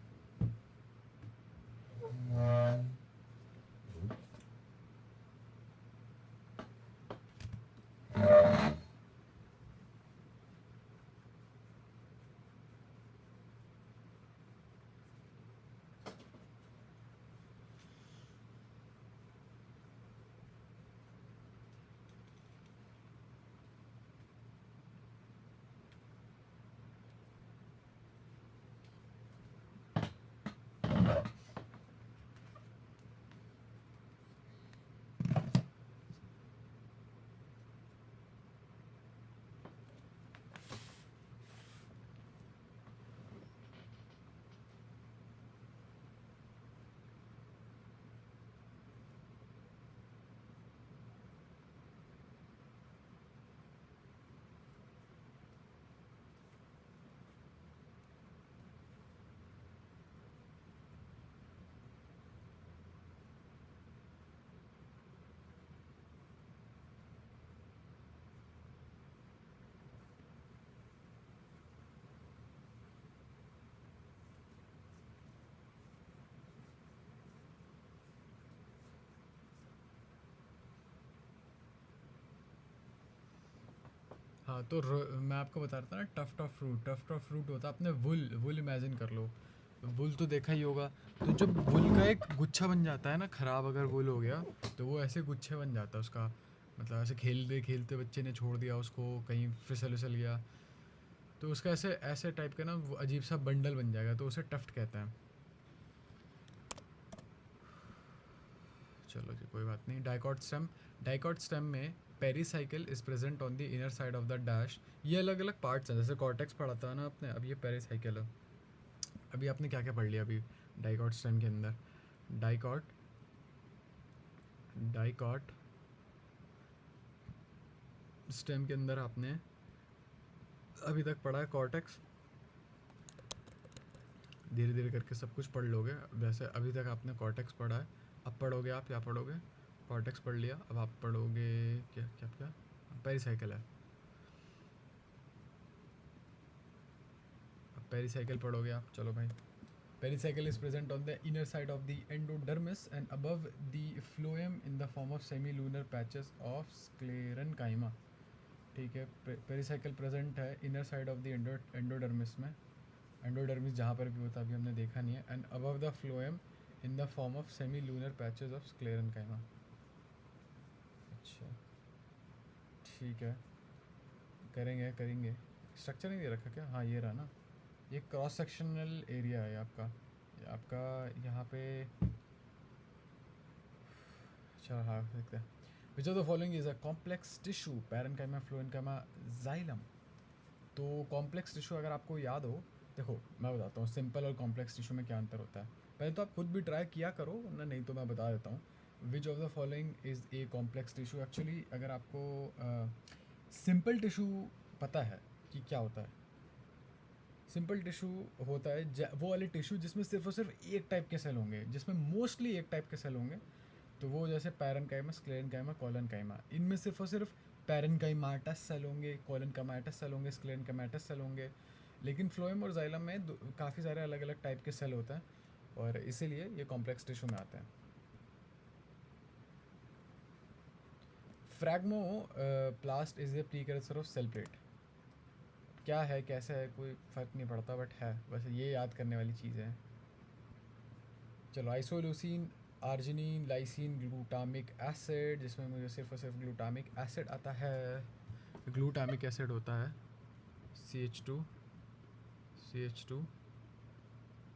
[SPEAKER 1] हाँ, तो मैं आपको बता रहा था ना, tuft of fruit. Tuft of fruit होता है, अपने वुल वुल इमेजिन कर लो। वुल तो देखा ही होगा। तो जब वुल का एक गुच्छा बन जाता है ना, ख़राब अगर वुल हो गया तो वो ऐसे गुच्छे बन जाता है उसका। मतलब ऐसे खेलते खेलते बच्चे ने छोड़ दिया उसको, कहीं फिसल उसल गया तो उसका ऐसे ऐसे टाइप का ना वो अजीब सा बंडल बन जाएगा, तो उसे टफ्ट कहते हैं। चलो जी, कोई बात नहीं। डाइकॉट स्टेम में pericycle is present on the inner side of the dash. ये अलग अलग पार्ट्स हैं, जैसे कॉर्टेक्स पढ़ा था ना आपने, अब ये पेरीसाइकिल है। अभी आपने क्या क्या पढ़ लिया अभी डाइकॉट स्टेम के अंदर? डाइकॉट डाइकॉट स्टेम के अंदर आपने अभी तक पढ़ा है कॉर्टेक्स। धीरे धीरे करके सब कुछ पढ़ लोगे। वैसे अभी तक आपने कॉर्टेक्स पढ़ा है, अब पढ़ोगे आप क्या पढ़ोगे? कॉर्टेक्स पढ़ लिया, अब आप पढ़ोगे क्या क्या क्या? पेरीसाइकिल है, अब पेरीसाइकिल पढ़ोगे आप। चलो भाई, pericycle is present on the inner side of the endodermis and above the phloem in the form of semi-lunar patches of sclerenchyma। ठीक है, पेरीसाइकिल प्रेजेंट है inner side of the endodermis में। एंडोडर्मिस जहाँ पर भी होता है अभी हमने देखा नहीं है। And above the phloem in the form of semi lunar patches of sclerenchyma. अच्छा, ठीक है, करेंगे करेंगे। स्ट्रक्चर नहीं दे रखा क्या? हाँ, ये रहा ना, ये क्रॉस सेक्शनल एरिया है आपका। आपका यहाँ पे, चलो हाँ देखते हैं। Which of the following is a complex tissue? Parenchyma, phloenchyma, xylem. तो कॉम्प्लेक्स टिश्यू अगर आपको याद हो, देखो मैं बताता हूँ सिंपल और कॉम्प्लेक्स टिश्यू में क्या अंतर होता है। पहले तो आप खुद भी ट्राई किया करो ना, नहीं तो मैं बता देता हूँ। विच of the following is a complex tissue. Actually अगर आपको सिंपल टिश्यू पता है कि क्या होता है, सिंपल टिश्यू होता है वो वाले टिश्यू जिसमें सिर्फ और सिर्फ एक टाइप के सेल होंगे, जिसमें मोस्टली एक टाइप के सेल होंगे। तो वो जैसे पैरेन्काइमा, स्क्लेरेन्काइमा, कोलेनकाइमा, इनमें सिर्फ और सिर्फ पैरेन्काइमाटस सेल होंगे, कोलेनकाइमाटस सेल होंगे, स्क्लेरेन्काइमाटस सेल होंगे। लेकिन फ्लोएम और जाइलम में काफ़ी सारे अलग अलग टाइप के सेल होते हैं, और इसीलिए ये कॉम्प्लेक्स टिश्यू में आते हैं। Phragmoplast is a precursor of cell plate. क्या है कैसे है कोई फ़र्क नहीं पड़ता, बट है बस ये याद करने वाली चीज़ें हैं। चलो, isoleucine, arginine, lysine, glutamic acid, जिसमें मुझे सिर्फ और सिर्फ ग्लूटामिक एसिड आता है। ग्लूटामिक एसिड होता है CH2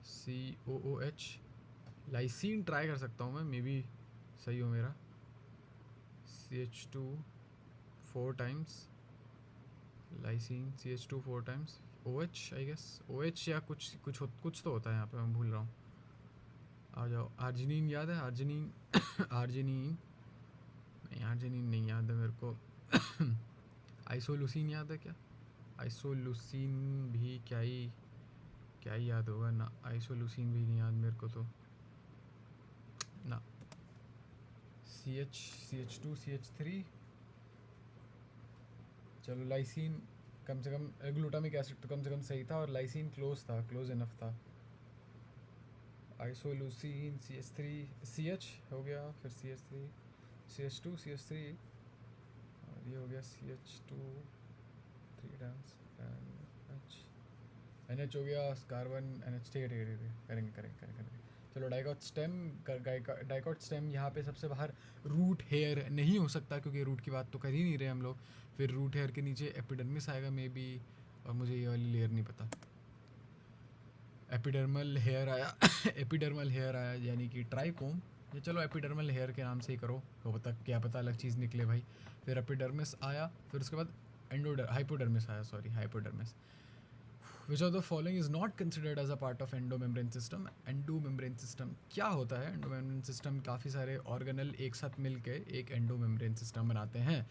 [SPEAKER 1] COOH। लाइसिन ट्राई कर सकता हूँ मैं, मे बी सही हो मेरा। CH2 4 times, lysine CH2 4 times, OH I guess, OH या कुछ तो होता है यहाँ पे, मैं भूल रहा हूँ। आ जाओ, आर्जिनिन याद है? आर्जिनिन आर्जिनिन नहीं याद है मेरे को। आइसोलूसिन याद है क्या? आइसोलूसिन भी क्या ही याद होगा ना, आइसोलूसिन भी नहीं याद मेरे को तो ना। CH2 CH3। चलो, लाइसिन कम से कम, ग्लूटामिक एसिड तो कम से कम सही था, और लाइसिन क्लोज इनफ था। आइसोलूसिन CH3 CH हो गया, फिर CH3 CH2 CH3, और ये हो गया CH2 3 टाइम्स NH हो गया, कार्बन NH। ठीक है, करेंगे। चलो, डाइकॉट स्टेम यहाँ पे सबसे बाहर रूट हेयर नहीं हो सकता, क्योंकि रूट की बात तो कर ही नहीं रहे हम लोग। फिर रूट हेयर के नीचे एपिडर्मिस आएगा मे बी, और मुझे ये वाली लेयर नहीं पता। एपिडर्मल हेयर आया एपिडर्मल हेयर आया यानी कि ट्राइकोम। ये चलो एपिडर्मल हेयर के नाम से ही करो, तो क्या पता अलग चीज़ निकले भाई। फिर एपिडर्मिस आया, फिर उसके बाद हाइपोडर्मिस आया, hypodermis. Which of the following is not considered as a part of endomembrane system. Endomembrane system क्या होता है? एंडोमेम्ब्रेन सिस्टम काफ़ी सारे ऑर्गेनल एक साथ मिलके एक एंडोमेम्ब्रेन सिस्टम बनाते हैं।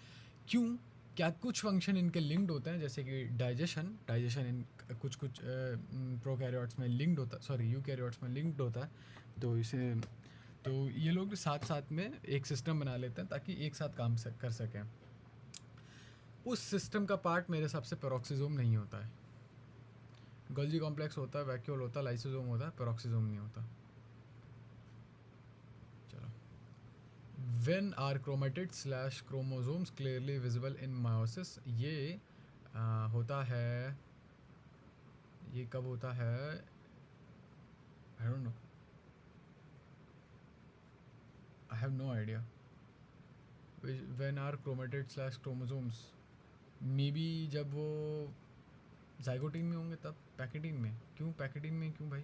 [SPEAKER 1] क्यों? क्या कुछ फंक्शन इनके लिंक्ड होते हैं, जैसे कि डाइजेशन इन कुछ प्रोकैरियोट्स में लिंक्ड होता है, सॉरी यूकैरियोट्स में लिंक्ड होता है। तो ये लोग साथ साथ में एक सिस्टम बना लेते हैं ताकि एक साथ काम कर सकें। उस सिस्टम का पार्ट मेरे हिसाब से पेरोक्सिसोम नहीं होता है। गोल्जी कॉम्प्लेक्स होता है, वैक्यूल होता है, लाइसोसोम होता है, पेरोक्सिसोम नहीं होता। चलो, when are chromatids / chromosomes clearly visible in meiosis. ये होता है, ये कब होता है? I don't know, I have no idea. When are chromatids / chromosomes, may be जब वो जाइगोटीन में होंगे तब। पैकेटीन में क्यों? पैकेटीन में क्यों भाई?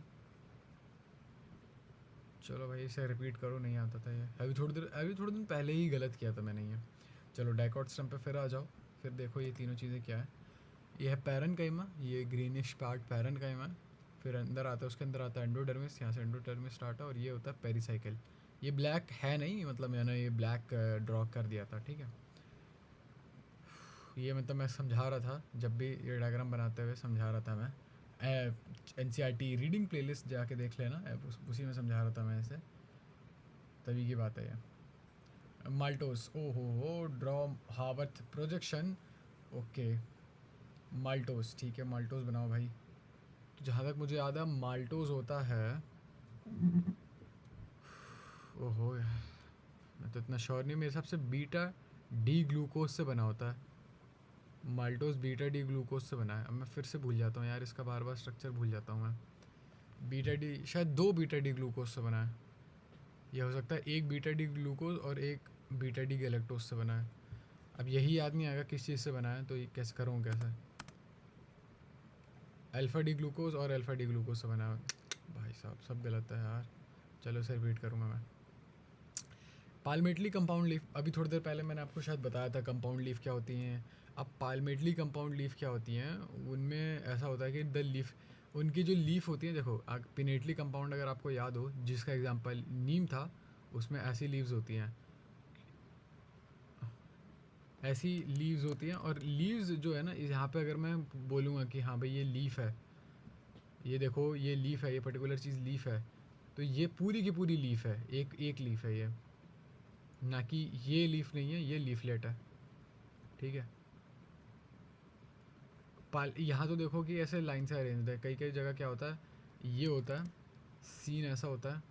[SPEAKER 1] चलो भाई, इसे रिपीट करो, नहीं आता था ये। अभी थोड़े दिन पहले ही गलत किया था मैंने ये। चलो, डाइकॉट स्टम पे फिर आ जाओ। फिर देखो ये तीनों चीज़ें क्या है। ये है पैरेन्काइमा, ये ग्रीनिश पार्ट पैरेन्काइमा है। फिर अंदर आता है, उसके अंदर आता है एंडोडर्मिस, यहाँ से एंडोडर्मिस स्टार्ट है, और ये होता है पेरिसाइकिल। ये ब्लैक है नहीं, मतलब मैंने ये ब्लैक ड्रॉ कर दिया था, ठीक है। ये मतलब मैं समझा रहा था, जब भी ये डायग्राम बनाते हुए समझा रहा था मैं। NCERT रीडिंग प्लेलिस्ट जाके देख लेना, उसी में समझा रहा था मैं इसे, तभी की बात है ये। माल्टोस, हो draw Haworth projection, okay. Maltose, ठीक है, माल्टोस बनाओ भाई। तो जहाँ तक मुझे याद है माल्टोस होता है, ओहो यार, मैं तो इतना श्योर नहीं, मेरे हिसाब से बीटा डी ग्लूकोज से बना होता है। माल्टोस बीटा डी ग्लूकोज से बना है। अब मैं फिर से भूल जाता हूँ यार, इसका बार बार स्ट्रक्चर भूल जाता हूँ मैं। बीटा डी, शायद 2 बीटा डी ग्लूकोज से बना है। यह हो सकता है एक बीटा डी ग्लूकोज और एक बीटा डी गैलेक्टोज से बना है। अब यही याद नहीं आएगा किस चीज़ से बना है, तो ये कैसे करूँ कैसे? अल्फ़ा डी ग्लूकोज और अल्फ़ा डी ग्लूकोज से बना है। भाई साहब, सब गलत है यार। चलो, इसे रिपीट करूँगा मैं। पाल्मेटली कंपाउंड लीफ, अभी थोड़ी देर पहले मैंने आपको शायद बताया था कंपाउंड लीफ क्या होती हैं। अब पाल्मेटली कंपाउंड लीफ क्या होती हैं, उनमें ऐसा होता है कि द लीफ, उनकी जो लीफ होती है, देखो पिनेटली कंपाउंड अगर आपको याद हो, जिसका एग्जांपल नीम था, उसमें ऐसी लीव्स होती हैं, ऐसी लीव्स होती हैं। और लीव्स जो है ना, यहाँ पे अगर मैं बोलूँगा कि हाँ भाई ये लीफ है, ये देखो ये लीफ है, ये पर्टिकुलर चीज़ लीफ है, तो ये पूरी की पूरी लीफ है, एक एक लीफ है ये, ना कि ये लीफ नहीं है, ये लीफलेट है, ठीक है। पाल यहाँ तो देखो कि ऐसे लाइन से अरेंज है, कई कई जगह क्या होता है, ये होता है सीन, ऐसा होता है,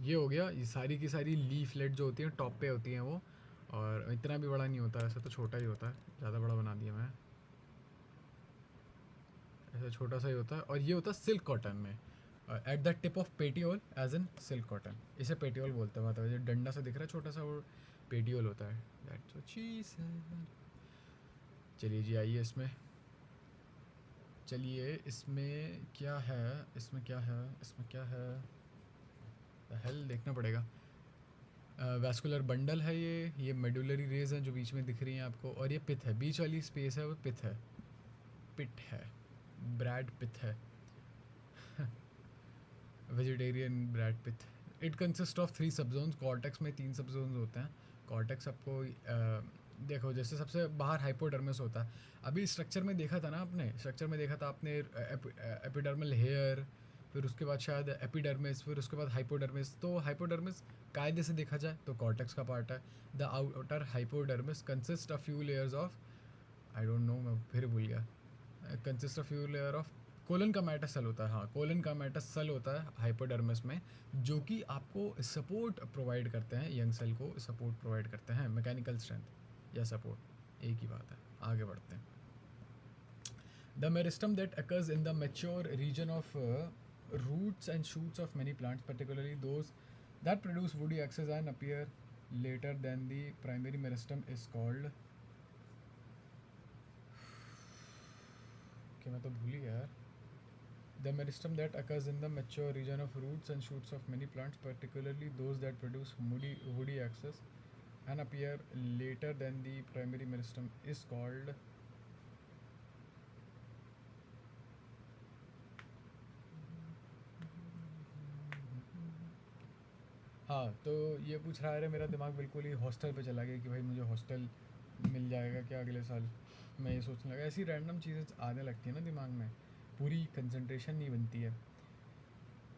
[SPEAKER 1] ये हो गया, ये सारी की सारी लीफलेट जो होती हैं टॉप पे होती हैं वो, और इतना भी बड़ा नहीं होता, ऐसा तो छोटा ही होता है, ज़्यादा बड़ा बना दिया मैं, ऐसा छोटा सा ही होता है। और ये होता है सिल्क कॉटन में, at the tip of petiole, as in silk cotton, इसे पेटियोल बोलते हैं। मतलब ये डंडा सा दिख रहा है छोटा सा, वो पेटियोल होता है, दैट्स व्हाट शी सेड। चलिए जी आइए इसमें, चलिए इसमें क्या है, इसमें क्या है, इसमें क्या है, हेल देखना पड़ेगा। वैस्कुलर बंडल है ये मेडुलरी रेज हैं जो बीच में दिख रही हैं आपको, और ये पिथ है, बीच वाली स्पेस है वो पिथ है, पिट है, ब्रैड पिथ है, vegetarian Brad pith. It consist of 3 subzones, cortex में 3 सबजोन्स होते हैं। कॉर्टेक्स आपको देखो जैसे सबसे बाहर हाइपोडर्मिस होता है, अभी स्ट्रक्चर में देखा था ना आपने, स्ट्रक्चर में देखा था आपने एपिडर्मल हेयर, फिर उसके बाद शायद एपिडर्मिस, फिर उसके बाद हाइपोडर्मिस। तो हाइपोडर्मिस कायदे से देखा जाए तो कॉर्टेक्स का पार्ट है। The outer hypodermis consist of few layers of, I don't no, मैं फिर भूल गया, consist of few layer of colon का मैटस सेल होता है, हाँ कोलन का मैटस सेल होता है हाइपोडर्मिस में, जो कि आपको सपोर्ट प्रोवाइड करते हैं, यंग सेल को सपोर्ट प्रोवाइड करते हैं, मैकेनिकल स्ट्रेंथ या सपोर्ट एक ही बात है। आगे बढ़ते हैं। The meristem that occurs in the mature region of roots and shoots of many plants, particularly those that produce woody axes and appear later than the primary meristem, is called, क्या मैं तो भूल ही गया यार। The meristem that occurs in the mature region of roots and shoots of many plants, particularly those that produce woody axes and appear later than the primary meristem, is called, हाँ तो ये पूछ रहा है, मेरा दिमाग बिल्कुल ही हॉस्टल पे चला गया कि भाई मुझे हॉस्टल मिल जाएगा क्या अगले साल। मैं ये सोचने लगा, ऐसी रैंडम चीज़ें आने लगती है ना दिमाग में, पूरी कंसंट्रेशन नहीं बनती है।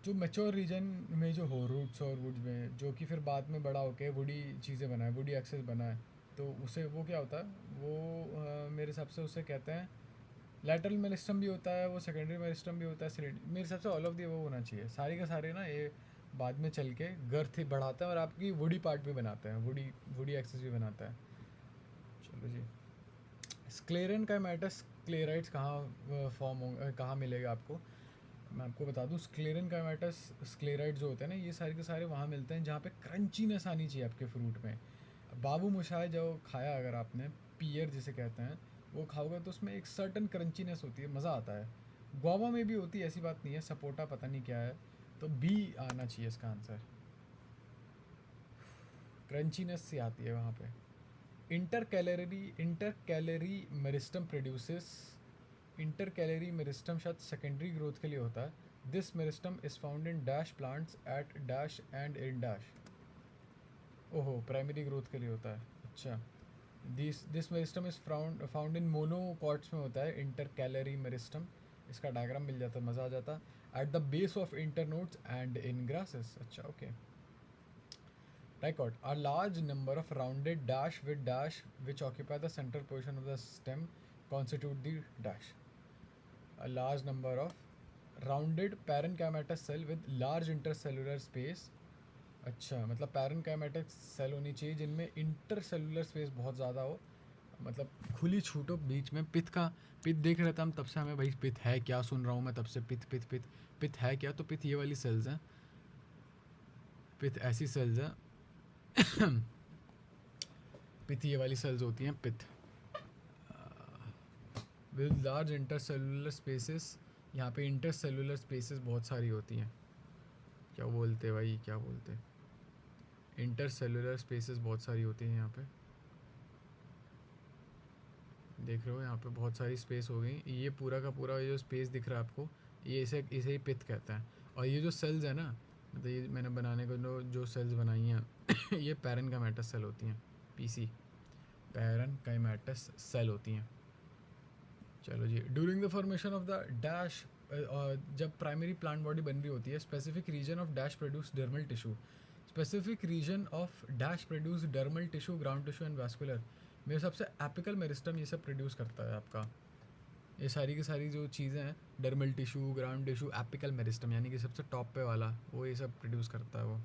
[SPEAKER 1] जो मैच्योर रीजन में जो हो रूट्स और वुड्स में, जो कि फिर बाद में बड़ा होके वुडी चीज़ें बनाए, वुडी एक्सेस बनाए, तो उसे वो क्या होता है, वो मेरे हिसाब से उसे कहते हैं लैटरल मेरिस्टम भी होता है, वो सेकेंडरी मेरिस्टम भी होता है, मेरे हिसाब से ऑल ऑफ दी वो होना चाहिए। सारे के सारे ना ये बाद में चल के गर्थ ही बढ़ाता है और आपकी वुडी पार्ट भी बनाते हैं, वुडी एक्सेस भी बनाता है। चलो जी, स्क्लेरन का मैटर, स्क्लेराइड्स कहाँ फॉर्म हो, कहाँ मिलेगा आपको, मैं आपको बता दूँ। स्क्लेरन का मैटर स्क्लेराइड जो होते हैं ना, ये सारे के सारे वहाँ मिलते हैं जहाँ पे क्रंचीनेस आनी चाहिए आपके फ्रूट में। बाबू मोशाय जो खाया अगर आपने, पियर जिसे कहते हैं, वो खाओगे तो उसमें एक सर्टन क्रंचीनेस होती है, मज़ा आता है। गुआवा में भी होती है, ऐसी बात नहीं है, सपोटा पता नहीं क्या है, तो बी आना चाहिए इसका आंसर, क्रंचीनेस सी आती है वहाँ पे। Inter meristem produces, inter meristem शायद सेकेंडरी ग्रोथ के लिए होता है। This meristem is found in dash plants eight dash and in dash, ओहो प्राइमरी ग्रोथ के लिए होता है, अच्छा। This meristem is found in monocots में होता है इंटर मेरिस्टम, इसका डायग्राम मिल जाता है, मज़ा आ जाता। At the base of internodes and in grasses, अच्छा okay. Dicot, a large number of rounded dash with dash which occupy the central portion of the stem constitute the dash. A large number of rounded parenchymatous cell with large intercellular space, अच्छा मतलब पैरेनकाइमेटिक cell होनी चाहिए जिनमें intercellular space बहुत ज़्यादा हो, मतलब खुली छूटो बीच में। पिथ का, पिथ देख रहे थे हम तब से, हमें भाई पिथ है क्या सुन रहा हूँ मैं तब से, पिथ पिथ पिथ पिथ है क्या, तो पिथ ये वाली सेल्स हैं, पिथ ऐसी सेल्स हैं पिथ ये वाली सेल्स होती हैं, पिथ विद लार्ज इंटरसेलुलर स्पेसेस, यहाँ पे इंटरसेलुलर स्पेसेस बहुत सारी होती हैं। क्या बोलते भाई, क्या बोलते, इंटरसेलुलर स्पेसेस बहुत सारी होती हैं यहाँ पे, देख रहे हो यहाँ पे बहुत सारी स्पेस हो गई। ये पूरा का पूरा ये जो स्पेस दिख रहा है आपको, ये इसे इसे ही पित्त कहते हैं। और ये जो सेल्स है ना, मतलब ये मैंने बनाने को जो सेल्स बनाई हैं ये पैरेनकाइमेटस सेल होती हैं, पीसी पैरेनकाइमेटस सेल होती हैं। चलो जी, during the formation of the dash, जब प्राइमरी प्लांट बॉडी बन रही होती है, specific region of dash produce dermal tissue, specific region of dash produce dermal tissue, ground tissue and vascular. मेरे हिसाब से एपिकल मेरिस्टम ये सब प्रोड्यूस करता है आपका, ये सारी की सारी जो चीज़ें हैं, dermal tissue, ground tissue, apical meristem यानी कि सबसे टॉप पे वाला, वो ये सब प्रोड्यूस करता है वो।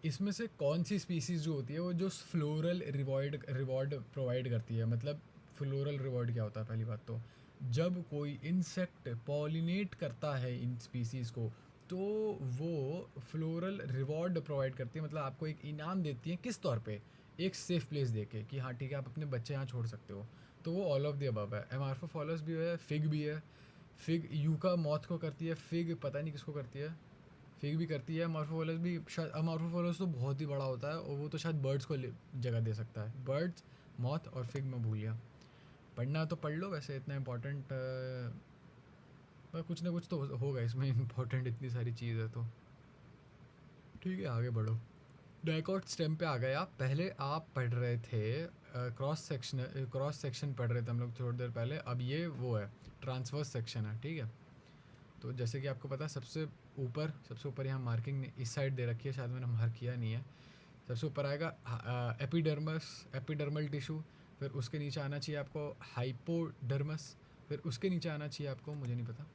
[SPEAKER 1] इसमें से कौन सी स्पीसीज़ जो होती है वो जो फ्लोरल रिवॉर्ड प्रोवाइड करती है, मतलब फ्लोरल रिवॉर्ड क्या होता है, पहली बात तो जब कोई इंसेक्ट पॉलिनेट करता है इन स्पीसीज़ को तो वो फ्लोरल रिवॉर्ड प्रोवाइड करती है, मतलब आपको एक इनाम देती है, किस तौर पे, एक सेफ़ प्लेस देके कि हाँ ठीक है आप अपने बच्चे यहाँ छोड़ सकते हो। तो वो ऑल ऑफ द अबव है। एमार्फोफॉलस भी है, फिग भी है। फिग यूका मॉथ को करती है, फिग पता नहीं किसको करती है, फिग भी करती है। अमार्फोफॉलस भी शायद, अमार्फोफॉलस तो बहुत ही बड़ा होता है और वो तो शायद बर्ड्स को जगह दे सकता है। बर्ड्स, मॉथ और फिग मैं भूल गया। पढ़ना तो पढ़ लो, वैसे इतना इम्पोर्टेंट कुछ ना कुछ तो होगा इसमें इम्पोर्टेंट, इतनी सारी चीज़ है तो ठीक है आगे बढ़ो। डाइकॉट स्टेम पे आ गए आप। पहले आप पढ़ रहे थे क्रॉस सेक्शन पढ़ रहे थे हम लोग थोड़ी देर पहले, अब ये वो है ट्रांसवर्स सेक्शन है, ठीक है। तो जैसे कि आपको पता है सबसे ऊपर यहाँ मार्किंग इस साइड दे रखी है, शायद मैंने मार्क किया नहीं है। सबसे ऊपर आएगा एपिडर्मल टिश्यू, फिर उसके नीचे आना चाहिए आपको हाइपोडर्मस, फिर उसके नीचे आना चाहिए आपको, मुझे नहीं पता,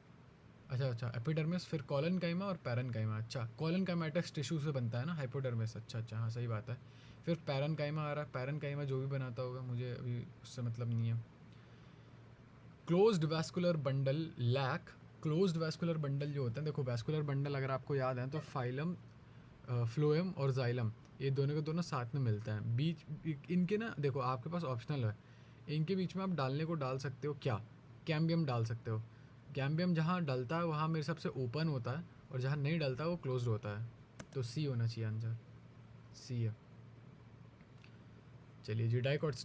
[SPEAKER 1] अच्छा एपिडर्मिस, फिर कॉलन काइमा और पैरन काइमा। अच्छा कॉलन काइमेटस टिश्यू से बनता है ना हाइपोडर्मिस, अच्छा हाँ सही बात है। फिर पैरन काइमा आ रहा है, पैरन काइमा जो भी बनाता होगा मुझे अभी उससे मतलब नहीं है। Closed vascular bundle lack, closed vascular bundle जो होते हैं, देखो वैस्कुलर बंडल अगर आपको याद है तो फाइलम, फ्लोएम और जाइलम, ये दोनों के दोनों साथ में मिलते हैं। बीच इनके ना देखो आपके पास ऑप्शनल है, इनके बीच में आप डालने को डाल सकते हो क्या, कैम्बियम डाल सकते हो। कैम्बियम जहाँ डलता है वहाँ मेरे हिसाब से ओपन होता है और जहाँ नहीं डलता है वो क्लोज्ड होता है, तो सी होना चाहिए आंसर, सी है। चलिए जी, dicot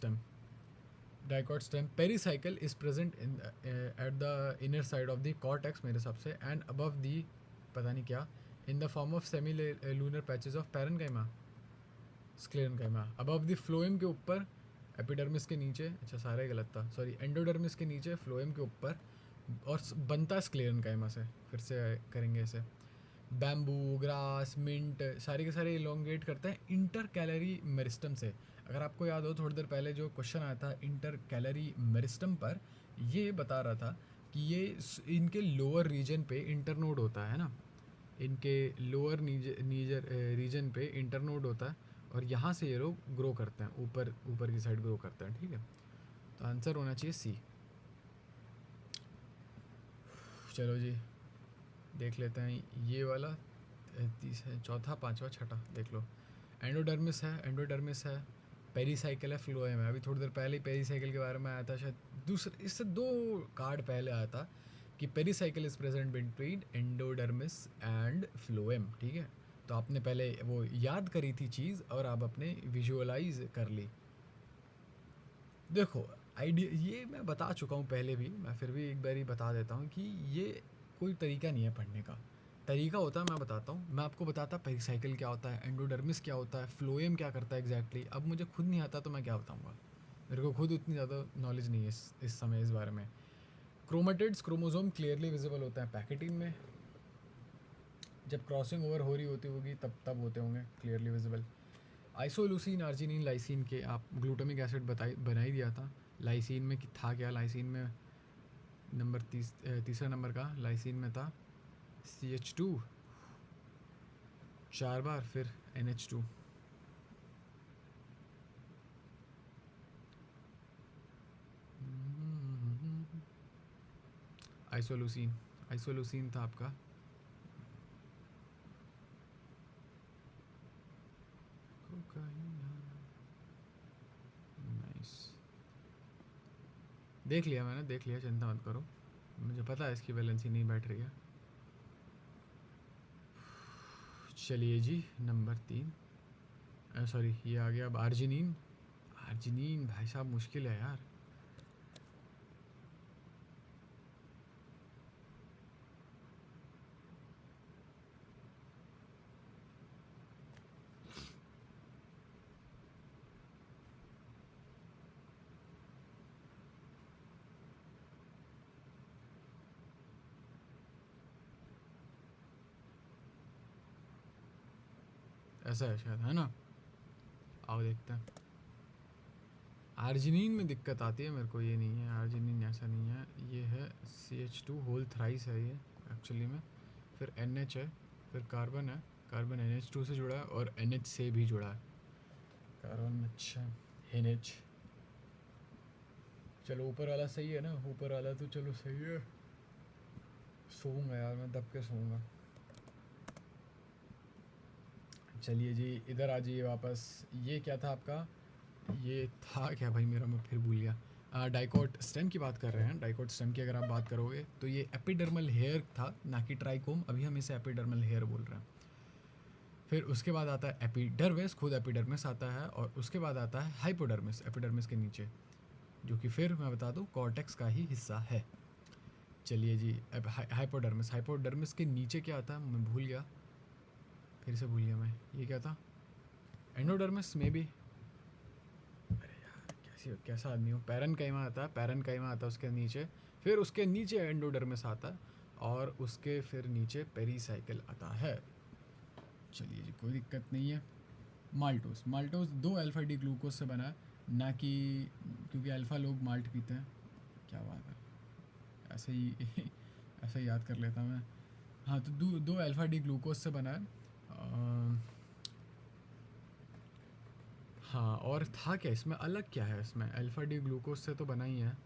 [SPEAKER 1] stem pericycle is present in at the inner side of the cortex मेरे हिसाब से, एंड अबव दी पता नहीं क्या, in the form of semi lunar patches of parenchyma, sclerenchyma. Above the phloem के ऊपर, एपिडर्मिस के नीचे, अच्छा सारा ही गलत था सॉरी, एंडोडर्मिस के नीचे, फ्लोएम के ऊपर, और बनता है स्क्लेरेनकाइमा से। फिर से करेंगे इसे। बैम्बू, ग्रास, मिंट सारे के सारे इलोंगेट करते हैं इंटर कैलरी मेरिस्टम से। अगर आपको याद हो थोड़ी देर पहले जो क्वेश्चन आया था इंटर कैलरी मेरिस्टम पर, ये बता रहा था कि ये इनके लोअर रीजन पे इंटरनोड होता है ना, इनके लोअर नीजर रीजन पे इंटरनोड होता है और यहाँ से ये लोग ग्रो करते हैं, ऊपर ऊपर की साइड ग्रो करते हैं, ठीक है। तो आंसर होना चाहिए सी। चलो जी देख लेते हैं ये वाला, चौथा पांचवा छठा देख लो। एंडोडर्मिस है, पेरीसाइकिल है, फ्लोएम है। अभी थोड़ी देर पहले ही पेरीसाइकिल के बारे में आया था, शायद दूसरे इससे 2 कार्ड पहले आया था कि pericycle is present between endodermis and phloem, ठीक है। तो आपने पहले वो याद करी थी चीज़ और आप अपने विजुअलाइज कर ली। देखो आइडिया ये मैं बता चुका हूँ पहले भी, मैं फिर भी एक बार ही बता देता हूँ कि ये कोई तरीका नहीं है पढ़ने का। तरीका होता है, मैं बताता हूँ, मैं आपको बताता पेरिसाइकिल क्या होता है, एंडोडर्मिस क्या होता है, फ्लोएम क्या करता है एग्जैक्टली। अब मुझे खुद नहीं आता तो मैं क्या बताऊँगा, मेरे को खुद उतनी ज़्यादा नॉलेज नहीं है इस समय इस बारे में। क्रोमेटिड्स, क्रोमोसोम क्लियरली विजिबल होता है पैकेटिन में, जब क्रॉसिंग ओवर हो रही होती होगी तब होते होंगे clearly visible. Isoleucine, arginine, lysine के आप ग्लूटामिक एसिड बना ही दिया था। लाइसिन में था क्या, लाइसिन में तीसरा नंबर का लाइसिन में था CH2 4 बार, फिर NH2। आइसोलूसिन था आपका। नाइस, देख लिया मैंने, देख लिया, चिंता मत करो, मुझे पता है इसकी वैलेंसी नहीं बैठ रही है। चलिए जी, नंबर 3, सॉरी ये आ गया अब आर्जिनिन। आर्जिनिन भाई साहब मुश्किल है यार। ऐसा है शायद, है ना? आओ देखते हैं। आर्जिनिन में दिक्कत आती है मेरे को, ये नहीं है आर्जिनिन, ऐसा नहीं है। ये है CH2 होल थ्राइस है ये एक्चुअली में। फिर NH है, फिर कार्बन है, कार्बन NH2 से जुड़ा है और NH से भी जुड़ा है कार्बन। अच्छा NH, चलो ऊपर वाला सही है ना, ऊपर वाला तो चलो सही है। सोऊंगा यार मैं, दब के सोऊंगा। चलिए जी, इधर आ जाइए वापस। ये क्या था आपका? ये था क्या भाई मेरा, मैं फिर भूल गया। डाइकोट स्टेम की बात कर रहे हैं। डाइकोट स्टेम की अगर आप बात करोगे तो ये एपिडर्मल हेयर था, ना कि ट्राइकोम। अभी हम इसे एपिडर्मल हेयर बोल रहे हैं। फिर उसके बाद आता है एपिडर्मिस, खुद एपिडर्मिस आता है, और उसके बाद आता है हाइपोडर्मिस, एपिडर्मिस के नीचे, जो कि फिर मैं बता दूं कॉर्टेक्स का ही हिस्सा है। चलिए जी, अब हाइपोडर्मिस, हाइपोडर्मिस के नीचे क्या आता है मैं भूल गया, फिर से भूल गया मैं। ये क्या था? एंडोडर्मिस में भी। अरे यार कैसी कैसा आदमी हो। पैरेनकाइमा आता है, पैरेनकाइमा आता है उसके नीचे, फिर उसके नीचे एंडोडर्मिस आता है, और उसके फिर नीचे पेरीसाइकिल आता है। चलिए जी, कोई दिक्कत नहीं है। Maltose, maltose 2 alpha D glucose से बना है, ना कि क्योंकि अल्फ़ा लोग माल्ट पीते हैं। क्या बात है, ऐसे ही ऐसे ही याद कर लेता मैं। हाँ, तो दो अल्फ़ा डी ग्लूकोज से बना है। हाँ, और था क्या इसमें, अलग क्या है इसमें? अल्फ़ा डी ग्लूकोज से तो बना ही है।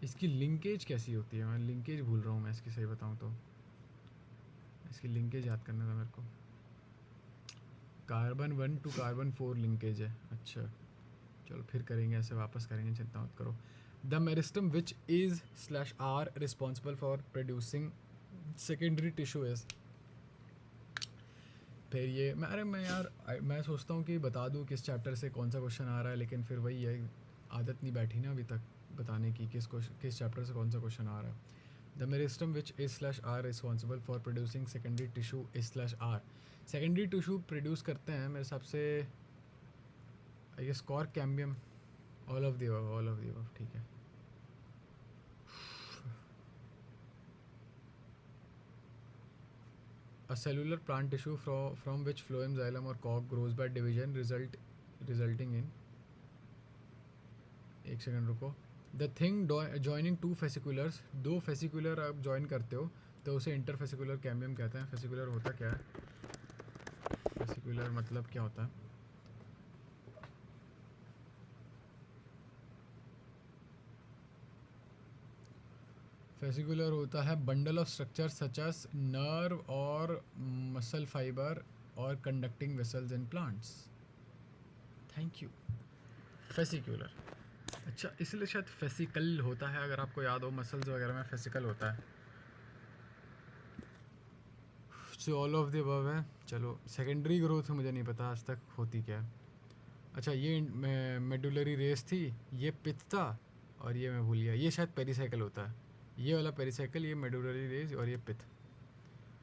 [SPEAKER 1] इसकी लिंकेज कैसी होती है? मैं लिंकेज भूल रहा हूँ मैं इसकी, सही बताऊँ तो। इसकी लिंकेज याद करना था मेरे को। कार्बन 1 to कार्बन 4 लिंकेज है। अच्छा चलो फिर करेंगे, ऐसे वापस करेंगे, चिंता मत करो। The meristem which is slash are responsible for producing secondary tissue is. फिर ये मैं यार मैं सोचता हूँ कि बता दूँ किस चैप्टर से कौन सा क्वेश्चन आ रहा है, लेकिन फिर वही है, आदत नहीं बैठी ना अभी तक बताने की किस चैप्टर से कौन सा क्वेश्चन आ रहा है। The meristem which is slash are responsible for producing secondary tissue is slash are. Secondary tissue produce करते हैं मेरे हिसाब से I guess cork cambium, all of the above, all of the above, ठीक है। A cellular plant tissue from which phloem, xylem or cork grows by division resulting in, एक second रुको। The thing joining two फेसिकुलर्स, दो fascicular आप join करते हो तो उसे इंटरफेसिकुलर कैम्बियम कहते हैं। फेसिकुलर होता क्या है? फेसिकुलर मतलब क्या होता है? फेसिकुलर होता है bundle of structure such as nerve और मसल फाइबर और conducting vessels in plants. Thank you. Fascicular, अच्छा इसलिए शायद फेसिकल होता है, अगर आपको याद हो मसल्स वगैरह में फेसिकल होता है। So all of the above है। चलो सेकेंडरी ग्रोथ मुझे नहीं पता आज तक होती क्या है। अच्छा ये मेडुलरी रेस थी, ये पिथ था, और ये मैं भूल गया, ये शायद पेरीसाइकिल होता है। ये वाला पेरीसाइकिल, ये मेडुलरी रेस, और ये पिथ।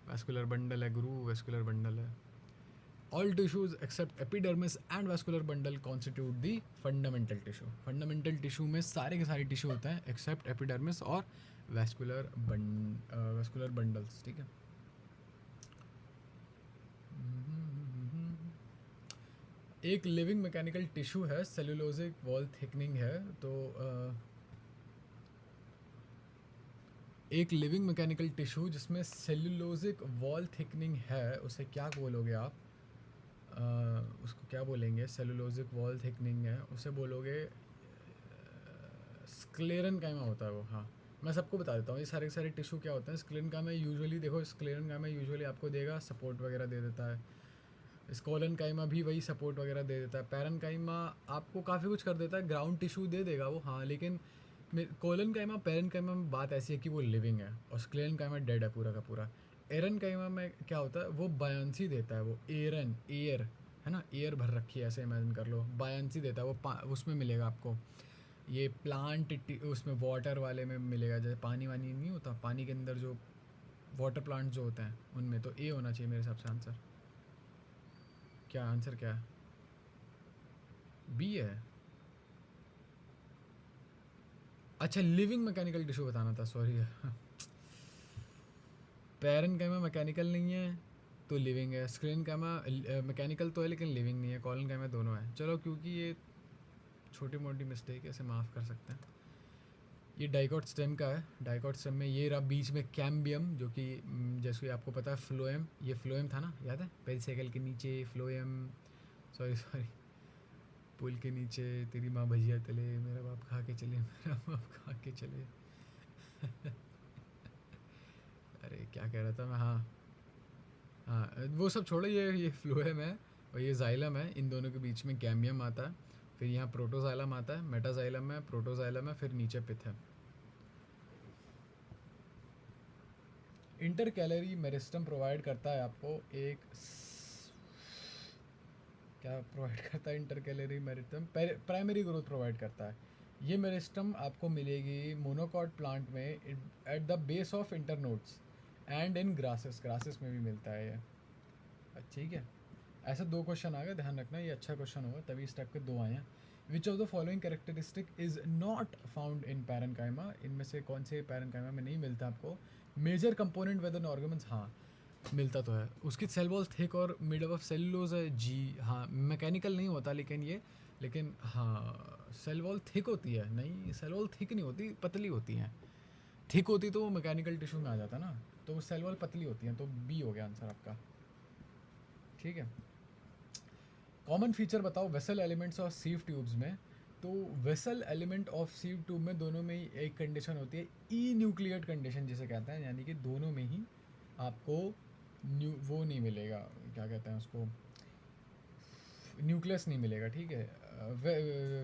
[SPEAKER 1] वेस्कुलर बंडल है गुरु, वेस्कुलर बंडल है। All tissues except epidermis and vascular bundle constitute the fundamental tissue. Fundamental tissue में सारे के सारे टिश्यू होते हैं except epidermis और vascular bundles, ठीक है। एक लिविंग मैकेनिकल टिश्यू है, सेलुलोजिक वॉल थिकनिंग है, तो एक लिविंग मैकेनिकल टिश्यू जिसमें सेलुलोजिक वॉल थिकनिंग है उसे क्या बोलोगे आप? उसको क्या बोलेंगे? सेलुलोजिक वॉल थिकनिंग है उसे बोलोगे स्क्लेरेनकाइमा होता है वो। हाँ मैं सबको बता देता हूँ ये सारे के सारे टिश्यू क्या होते हैं। स्क्लेरेनकाइमा यूजुअली देखो, स्क्लेरेनकाइमा यूजुअली आपको देगा सपोर्ट वगैरह दे देता है। स्कोलेनकाइमा भी वही सपोर्ट वगैरह दे देता है। पैरेनकाइमा आपको काफ़ी कुछ कर देता है, ग्राउंड टिश्यू दे देगा वो, हाँ, लेकिन कोलेनकाइमा पैरेनकाइमा में बात ऐसी है कि वो लिविंग है और स्क्लेरेनकाइमा डेड है पूरा का पूरा। एरन काइमा में क्या होता है, वो बायांसी देता है, वो एरन एयर है ना, एयर भर रखी है ऐसे इमेजिन कर लो, बायांसी देता है वो उसमें मिलेगा आपको। ये प्लांट उसमें वाटर वाले में मिलेगा, जैसे पानी वानी नहीं होता, पानी के अंदर जो वाटर प्लांट जो होते हैं उनमें, तो ए होना चाहिए मेरे हिसाब से आंसर। क्या आंसर क्या है? बी है। अच्छा, लिविंग मैकेनिकल टिश्यू बताना था, सॉरी। पैरेन्काइमा मैकेनिकल नहीं है तो लिविंग है, स्क्रीनकाइमा मैकेनिकल तो है लेकिन लिविंग नहीं है, कॉलनकाइमा दोनों है। चलो क्योंकि ये छोटी मोटी मिस्टेक है, इसे माफ़ कर सकते हैं। ये डाइकॉट स्टेम का है, डाइकॉट स्टेम में ये रहा बीच में कैम्बियम, जो कि जैसे कि आपको पता है फ्लोएम, ये फ्लोएम था ना, याद है, पेरिसाइकिल के नीचे फ्लोएम, सॉरी सॉरी, पुल के नीचे तेरी माँ भजिया तले मेरा बाप खा के चले, मेरा बाप खा के चले। अरे क्या कह रहा था मैं, हाँ हाँ, वो सब छोड़ो, ये फ्लोएम है और ये जाइलम है, इन दोनों के बीच में कैम्बियम आता है, फिर यहाँ प्रोटोजाइलम आता है, मेटाजाइलम है, प्रोटोजाइलम है, फिर नीचे पिथ है। इंटर कैलरी मेरिस्टम प्रोवाइड करता है आपको एक क्या प्रोवाइड करता है inter calorie meristem? Primary growth provide करता है। ये मेरिस्टम आपको मिलेगी मोनोकॉट प्लांट में at the base of internodes and in grasses, grasses में भी मिलता है ये। ठीक है, ऐसे 2 क्वेश्चन आ गए, ध्यान रखना, ये अच्छा क्वेश्चन होगा, तभी इस टाइप के 2 आए हैं। Which of the following characteristic is not found in parenchyma? इनमें से कौन से पैरेन्काइमा में नहीं मिलता आपको? मेजर कंपोनेंट वेदर ऑर्गेमेंट्स, हाँ मिलता तो है। उसकी सेल वॉल थिक और मेड अप ऑफ सेलुलोज है, जी हाँ। मैकेनिकल नहीं होता लेकिन ये, लेकिन हाँ सेल वॉल थिक होती है, नहीं सेल वॉल थिक नहीं होती, पतली होती हैं। थिक होती तो वो मैकेनिकल टिश्यू में आ जाता ना, तो वो सेल वॉल पतली होती हैं, तो बी हो गया आंसर आपका। ठीक है, कॉमन फीचर बताओ वेसल एलिमेंट्स और सीव ट्यूब्स में। तो vessel element of sieve tube में दोनों में ही एक कंडीशन होती है, ई न्यूक्लियट कंडीशन जिसे कहते हैं, यानी कि दोनों में ही आपको वो नहीं मिलेगा, क्या कहते हैं उसको, न्यूक्लियस नहीं मिलेगा। ठीक है,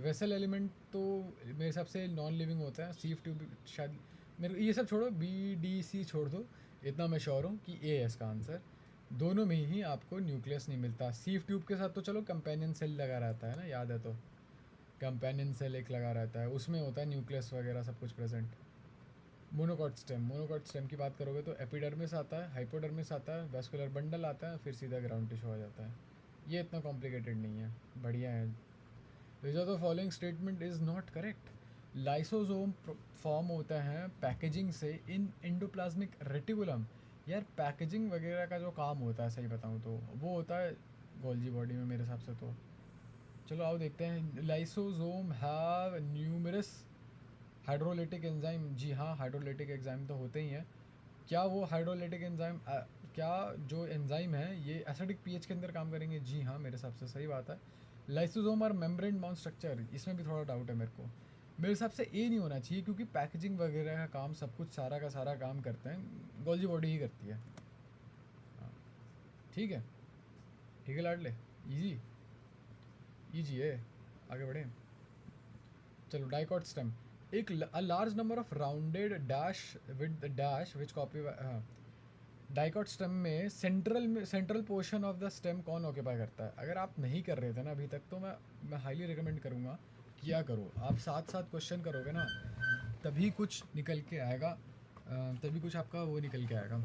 [SPEAKER 1] वेसल एलिमेंट तो मेरे हिसाब से नॉन लिविंग होता है, सीव ट्यूब शायद, मेरे ये सब छोड़ो, बी डी सी छोड़ दो, इतना मैं श्योर हूँ कि ए है इसका आंसर। दोनों में ही आपको न्यूक्लियस नहीं मिलता। सीव ट्यूब के साथ तो चलो कंपेनियन सेल लगा रहता है ना, याद है, तो कंपेनियन सेल एक लगा रहता है, उसमें होता है न्यूक्लियस वगैरह सब कुछ present. Monocot stem, monocot stem की बात करोगे तो एपिडर्मिस आता है, हाइपोडर्मिस आता है, वेस्कुलर बंडल आता है, फिर सीधा ग्राउंड टिश्यू आ जाता है। ये इतना कॉम्प्लिकेटेड नहीं है, बढ़िया है। विच of the following statement is not correct? Lysosome form होता है पैकेजिंग से इन एंडोप्लाज्मिक रेटिकुलम। यार पैकेजिंग वगैरह का जो काम होता है, सही बताऊँ तो वो होता है गोल्जी बॉडी में मेरे हिसाब से। तो चलो आओ देखते हैं, lysosome have numerous hydrolytic enzyme. जी हाँ, हाइड्रोलिटिक एंजाइम तो होते ही हैं। क्या वो हाइड्रोलिटिक एंजाइम, क्या जो एंजाइम है ये एसिडिक पीएच के अंदर काम करेंगे? जी हाँ, मेरे हिसाब से सही बात है। लाइसोसोम और मेम्ब्रेन बाउंड स्ट्रक्चर, इसमें भी थोड़ा डाउट है मेरे को, मेरे हिसाब से ए नहीं होना चाहिए, क्योंकि पैकेजिंग वगैरह का काम सब कुछ सारा का सारा काम करते हैं गोल्जी बॉडी ही करती है। हाँ, ठीक है, ठीक है लाडले, इजी इजी है, आगे बढ़े। चलो, डाइकॉट स्टेम, एक large number of rounded dash with dash which copy. Dicot stem में central portion of the stem कौन ऑक्यूपाई करता है? अगर आप नहीं कर रहे थे ना अभी तक, तो मैं हाईली रिकमेंड करूँगा किया करो। आप साथ साथ क्वेश्चन करोगे ना, तभी कुछ निकल के आएगा, तभी कुछ आपका वो निकल के आएगा,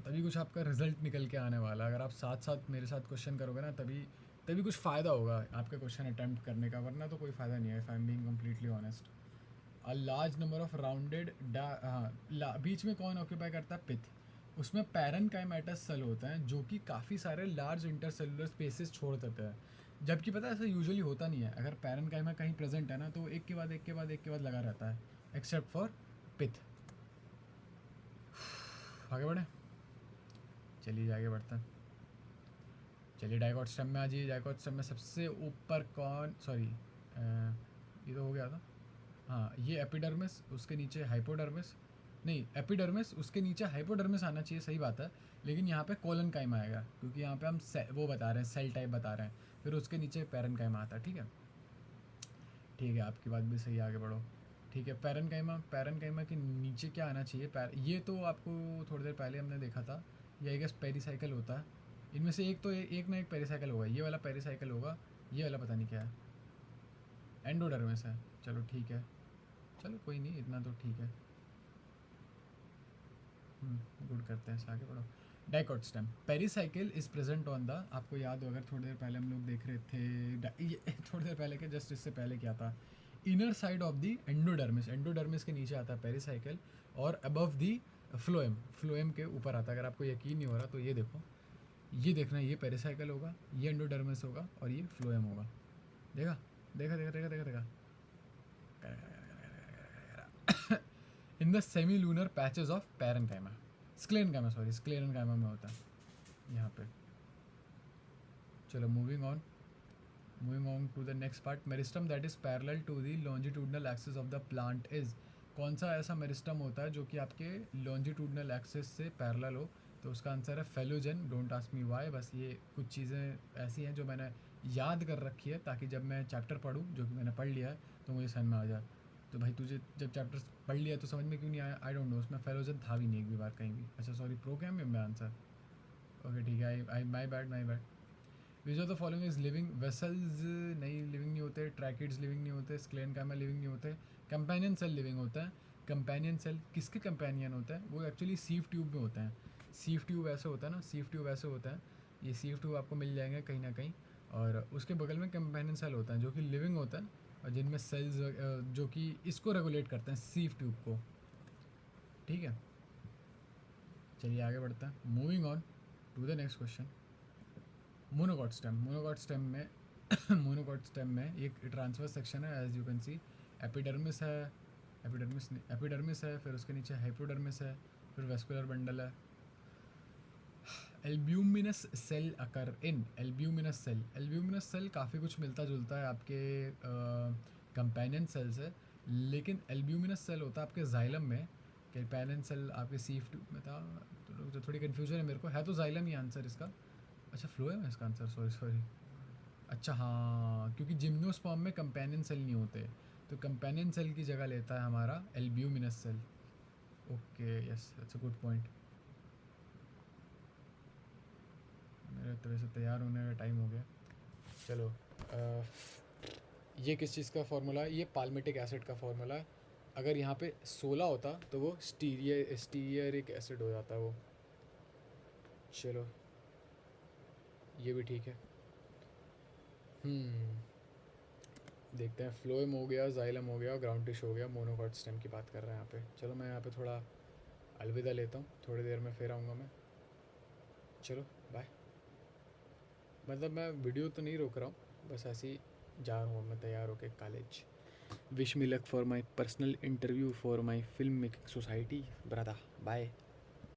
[SPEAKER 1] तभी कुछ आपका रिजल्ट निकल के आने वाला है। अगर आप साथ साथ मेरे साथ क्वेश्चन करोगे ना, तभी तभी कुछ फ़ायदा होगा आपके क्वेश्चन अटैम्प्ट करने का, वरना तो कोई फ़ायदा नहीं है, if I am being completely honest. A large number of rounded, हाँ बीच में कौन ऑक्यूपाई करता है? पिथ। उसमें पैरेन्काइमेटस सेल होते हैं जो कि काफ़ी सारे लार्ज इंटरसेलुलर स्पेसेस छोड़ देते हैं, जबकि पता है ऐसा यूजुअली होता नहीं है। अगर पैरेन्काइमा कहीं प्रेजेंट है ना, तो एक के बाद एक के बाद एक के बाद लगा रहता है, एक्सेप्ट फॉर पिथ। आगे बढ़े, चलिए आगे बढ़ते हैं। चलिए डाइकॉट स्टेम में आ जाइए। डाइकॉट स्टेम में सबसे ऊपर कौन, सॉरी ये तो हो गया था, हाँ ये एपिडर्मिस, उसके नीचे हाइपोडर्मिस, नहीं एपिडर्मिस उसके नीचे हाइपोडर्मिस आना चाहिए, सही बात है, लेकिन यहाँ पे कोलनकाइमा आएगा, क्योंकि यहाँ पे हम वो बता रहे हैं, सेल टाइप बता रहे हैं, फिर उसके नीचे पैरेन्काइमा आता है। ठीक है, ठीक है, आपकी बात भी सही, आगे बढ़ो। ठीक है, पैरेनकाइमा के नीचे क्या आना चाहिए? ये तो आपको थोड़ी देर पहले हमने देखा था, ये आई गेस पेरिसाइकिल होता है। इनमें से एक तो एक ना एक पेरिसाइकिल होगा, ये वाला पेरिसाइकिल होगा, ये वाला पता नहीं क्या है, एंडोडर्मिस है। चलो ठीक है, चलो कोई नहीं, इतना तो ठीक है। गुड, करते हैं, आगे बढ़ो। Dicot stem pericycle is present on the, आपको याद हो अगर थोड़ी देर पहले हम लोग देख रहे थे, ये थोड़ी देर पहले के जस्ट इससे पहले क्या था, inner side of the endodermis, endodermis के नीचे आता है पेरिसाइकिल, और अबव द फ्लोएम, फ्लोएम के ऊपर आता है। अगर आपको यकीन नहीं हो रहा तो ये देखो, ये देखना, ये पेरिसाइकिल होगा, ये एंडोडर्मिस होगा, और ये फ्लोएम होगा। देखा देखा देखा देखा देखा देखा in the semi lunar patches of parenchyma, sclerenchyma, sorry sclerenchyma में होता है यहाँ पे। चलो moving on to the next part. Meristem that is parallel to the longitudinal axis of the plant is, कौन सा ऐसा मेरिस्टम होता है जो कि आपके लॉन्जिट्यूडनल एक्सिस से पैरेलल हो? तो उसका आंसर है phellogen. Don't ask me why, बस ये कुछ चीज़ें ऐसी हैं जो मैंने याद कर रखी है ताकि जब मैं चैप्टर पढूँ, जो कि मैंने पढ़ लिया है, तो मुझे समझ में आ जाए। तो भाई तुझे जब चैप्टर पढ़ लिया तो समझ में क्यों नहीं आया? आई डोंट नो, उसमें फेलोजन था भी नहीं एक भी बार कहीं भी। अच्छा सॉरी, प्रोग्राम में आंसर, ओके ठीक है, I my bad. Which of the following is living vessels? नहीं, लिविंग नहीं होते। ट्रैकिड्स लिविंग नहीं होते। स्क्लेरेनकाइमा लिविंग नहीं होते। कंपेनियन सेल लिविंग होता है। कंपेनियन सेल किसके कंपेनियन होता है? वो एक्चुअली सीव ट्यूब में होता है। सीव ट्यूब ऐसे होता है ना, सीव ट्यूब ऐसे होता है, ये सीव ट्यूब आपको मिल जाएंगे कहीं ना कहीं, और उसके बगल में कंपेनियन सेल होता है जो कि लिविंग होता है, और जिनमें सेल्स जो कि इसको रेगुलेट करते हैं, सीव ट्यूब को। ठीक है, चलिए आगे बढ़ते हैं। Moving on to the next question. Monocot stem में मोनोकॉट स्टेम में एक ट्रांसफर सेक्शन है, as you can see. Epidermis है, एपिडर्मिस है, फिर उसके नीचे हाइपोडर्मिस है, फिर वेस्कुलर बंडल है। Albuminous cell occur in, albuminous cell काफ़ी कुछ मिलता जुलता है आपके कंपेनियन सेल से, लेकिन एल्ब्यूमिनस सेल होता है आपके जाइलम में। कंपेनियन सेल आपके सीफ ट्यूब में था, तो थोड़ी कन्फ्यूजन है मेरे को, है तो जाइलम ही आंसर इसका। अच्छा फ्लोएम है इसका आंसर, सॉरी। अच्छा हाँ, क्योंकि जिम्नोस्पर्म में कंपेनियन सेल नहीं होते, तो कंपेनियन सेल की जगह लेता है हमारा albuminous cell. Okay yes, that's a good point. मेरे तरह से तैयार होने का टाइम हो गया। चलो ये किस चीज़ का फार्मूला है? ये पाल्मिटिक एसिड का फार्मूला है। अगर यहाँ पे 16 होता तो वो स्टीरियरिक एसिड हो जाता वो। चलो ये भी ठीक है। देखते हैं, फ्लोएम हो गया, जाइलम हो गया, ग्राउंड टिश हो गया, मोनोकॉट स्टेम की बात कर रहे हैं यहाँ पे। चलो मैं यहाँ पे थोड़ा अलविदा लेता हूँ, थोड़ी देर में फिर आऊँगा मैं। चलो बाय। मतलब मैं वीडियो तो नहीं रोक रहा हूँ, बस ऐसे ही जा रहा हूँ मैं तैयार होके college. Wish me luck for my personal interview for my film making society brother. Bye.